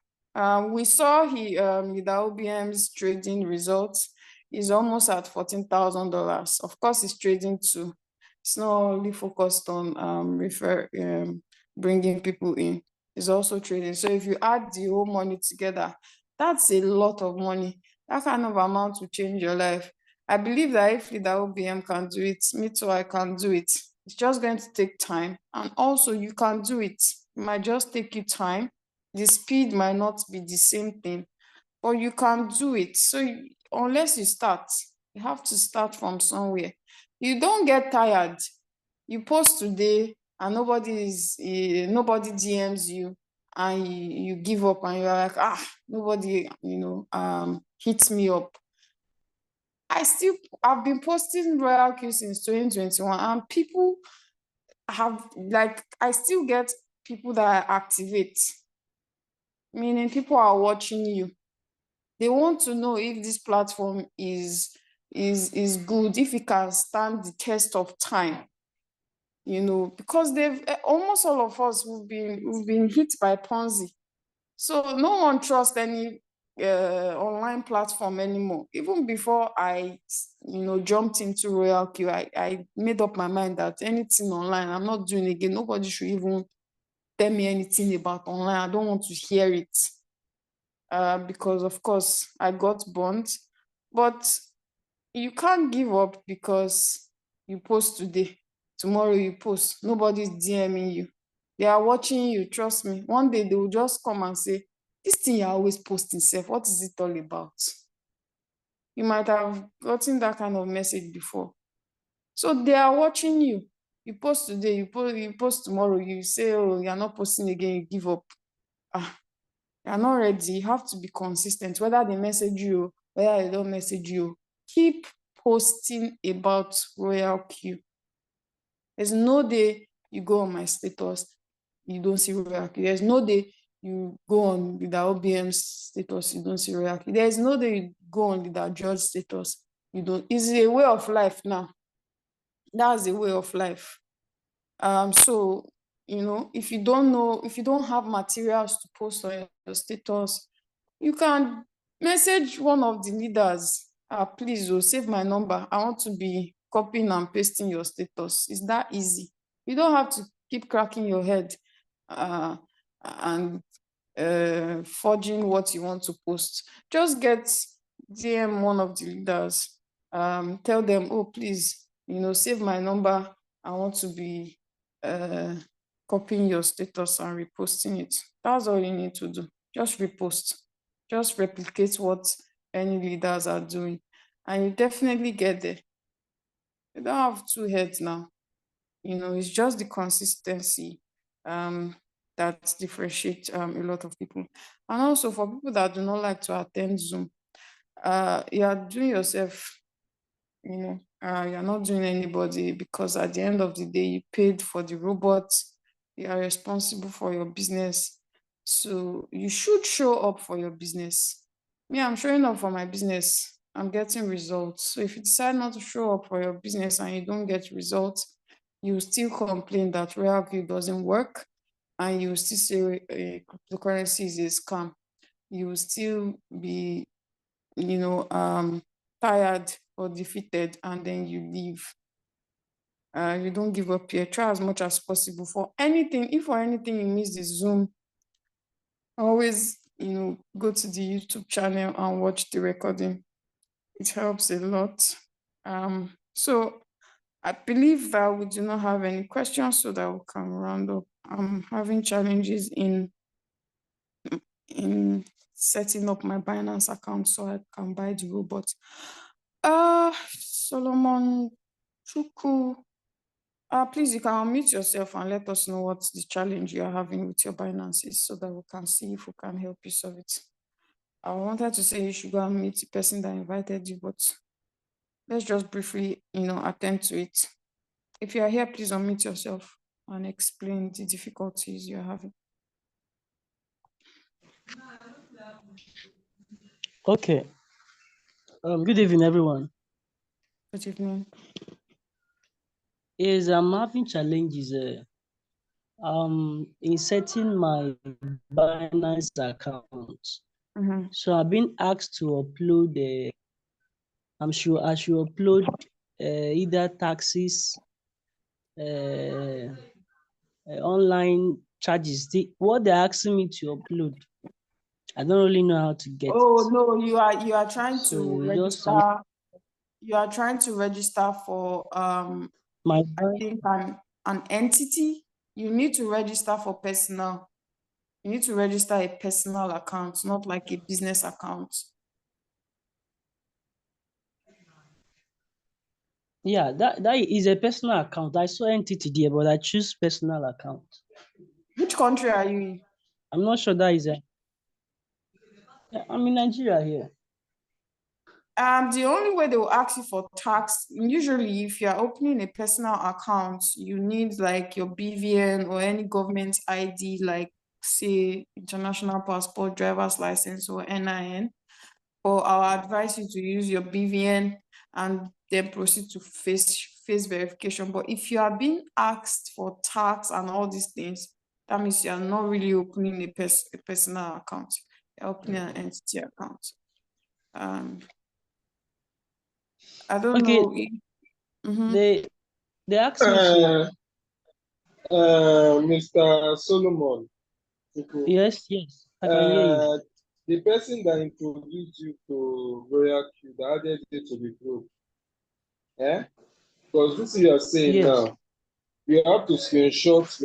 we saw with the OBM's trading results is almost at $14,000. Of course, it's trading too. It's not only focused on bringing people in. It's also trading. So if you add the whole money together, that's a lot of money. That kind of amount will change your life. I believe that if the OBM can do it, me too, I can do it. It's just going to take time. And also, you can do it. It might just take you time. The speed might not be the same thing, but you can do it. So unless you start, you have to start from somewhere. You don't get tired. You post today and nobody DMs you, and you give up and you're like, nobody, hits me up. I've been posting Royalq since 2021, and people have, like, I still get people that I activate, meaning people are watching you. They want to know if this platform is good, if it can stand the test of time, because they've almost all of us we've been hit by Ponzi. So no one trusts any online platform anymore. Even before I, jumped into Royalq, I made up my mind that anything online, I'm not doing again. Nobody should even tell me anything about online. I don't want to hear it. Because of course I got burned. But you can't give up because you post today. Tomorrow you post. Nobody's DMing you. They are watching you, trust me. One day they will just come and say, this thing you're always posting, self, what is it all about? You might have gotten that kind of message before. So they are watching you. You post today, you post tomorrow, you say, oh, you're not posting again, you give up. You're not ready. You have to be consistent, whether they message you, whether they don't message you. Keep posting about Royalq. There's no day you go on my status, you don't see Royalq. There's no day you go on with the OBM's status, you don't see Royalq. There's no day you go on with the George status, you don't. It's a way of life now. That's a way of life. So, if you don't have materials to post on your status, you can message one of the leaders. Please, save my number. I want to be copying and pasting your status. It's that easy. You don't have to keep cracking your head and forging what you want to post. Just DM one of the leaders. Tell them, oh, please, save my number. I want to be copying your status and reposting it. That's all you need to do. Just repost. Just replicate what any leaders are doing, and you definitely get there. You don't have two heads now. It's just the consistency that differentiates a lot of people. And also for people that do not like to attend Zoom, you are doing yourself, you're not doing anybody, because at the end of the day, you paid for the robot, you are responsible for your business. So you should show up for your business. Me, I'm showing up for my business. I'm getting results. So if you decide not to show up for your business and you don't get results, you still complain that Royalq doesn't work, and you still say cryptocurrency is a scam. You will still be, tired or defeated, and then you leave. You don't give up here. Try as much as possible. For anything, if for anything you miss the Zoom, always, go to the YouTube channel and watch the recording. It helps a lot. So I believe that we do not have any questions, so that we can round up. I'm having challenges in setting up my Binance account so I can buy the robot. Solomon Chuku, please, you can unmute yourself and let us know what the challenge you are having with your Binance is, so that we can see if we can help you solve it. I wanted to say you should go and meet the person that invited you, but let's just briefly, attend to it. If you are here, please unmute yourself and explain the difficulties you're having. Okay. Good evening, everyone. Good evening. I'm having challenges in setting my Binance account. So I've been asked to upload I should upload either taxes, online charges. What they're asking me to upload, I don't really know how to get it. No, you are trying to register. You are trying to register for I think an entity. You need to register for personal. You need to register a personal account, not like a business account. Yeah, that is a personal account. I saw entity there, but I choose personal account. Which country are you in? I'm not sure that is I'm in Nigeria here. The only way they will ask you for tax, usually if you're opening a personal account, you need like your BVN or any government ID, like say international passport, driver's license, or NIN. Or I'll advise you to use your BVN and then proceed to face verification. But if you are being asked for tax and all these things, that means you are not really opening a personal account. You're opening an entity account. I don't know. They asked me to. Mr. Solomon. Yes, I can hear you. The person that introduced you to Royalq, that added you to the group, because this you are saying now, you have to screenshot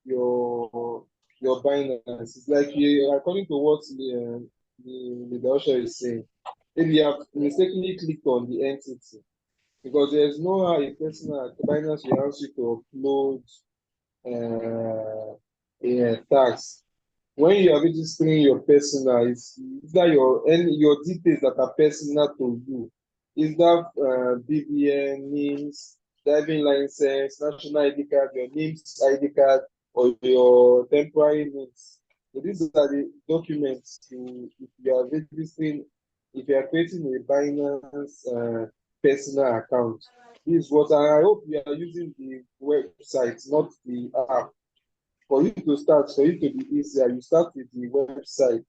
your Binance. It's like according to what the usher is saying, if you have mistakenly clicked on the entity, because there's no how a personal Binance will ask you to upload a tax. When you are registering your personal, it's that your details that are personal to you. Is that BVN, names, driving license, national ID card, your name's ID card, or your temporary names. So these are the documents if you are registering, if you are creating a Binance personal account. This is what I hope you are using the website, not the app. For you to start, for you to be easier, you start with the website.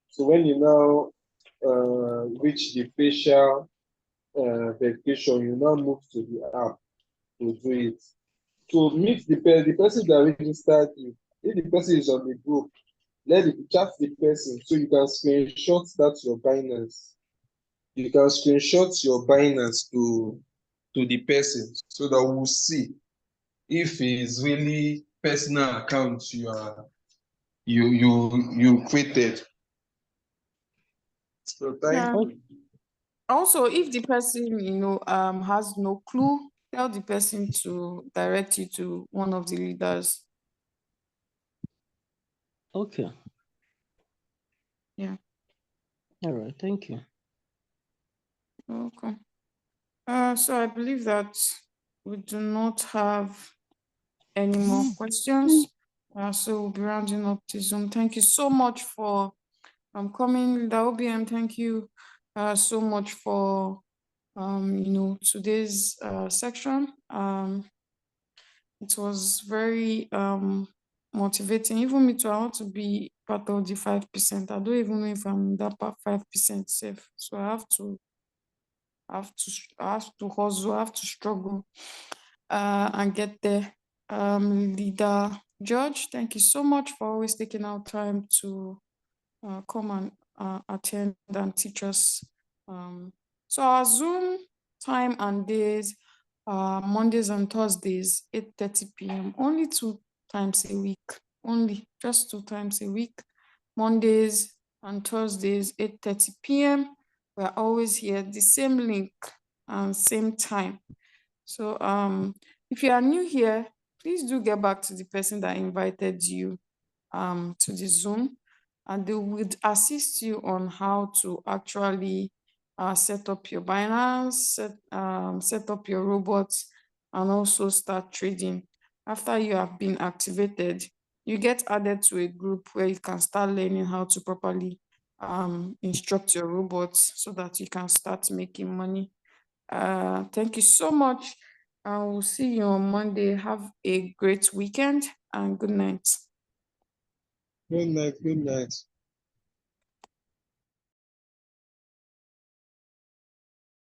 So when you now reach the facial verification, you now move to the app to do it. To meet the person that registered you, if the person is on the group, chat the person so you can screenshot that your Binance. You can screenshot your Binance to the person so that we'll see if it's really personal account you created. So thank you. Also, if the person has no clue, tell the person to direct you to one of the leaders. Okay. Yeah. All right. Thank you. Okay. So I believe that we do not have any more questions. So we'll be rounding up the Zoom. Thank you so much for coming, the OBM. Thank you so much for today's section. It was very motivating. Even me too, I want to be part of the 5%. I don't even know if I'm that 5% safe. So I have to hustle, I have to struggle and get there. Leader George, thank you so much for always taking out time to come and attend and teach us So our Zoom time and days are Mondays and Thursdays, 8:30 p.m. Only 2 times a week. Only just 2 times a week. Mondays and Thursdays, 8:30 p.m. We're always here, the same link and same time. So if you are new here, please do get back to the person that invited you to the Zoom, and they would assist you on how to actually set up your Binance, set up your robots, and also start trading. After you have been activated, you get added to a group where you can start learning how to properly instruct your robots so that you can start making money. Thank you so much. I will see you on Monday. Have a great weekend and good night. Good night. Good night.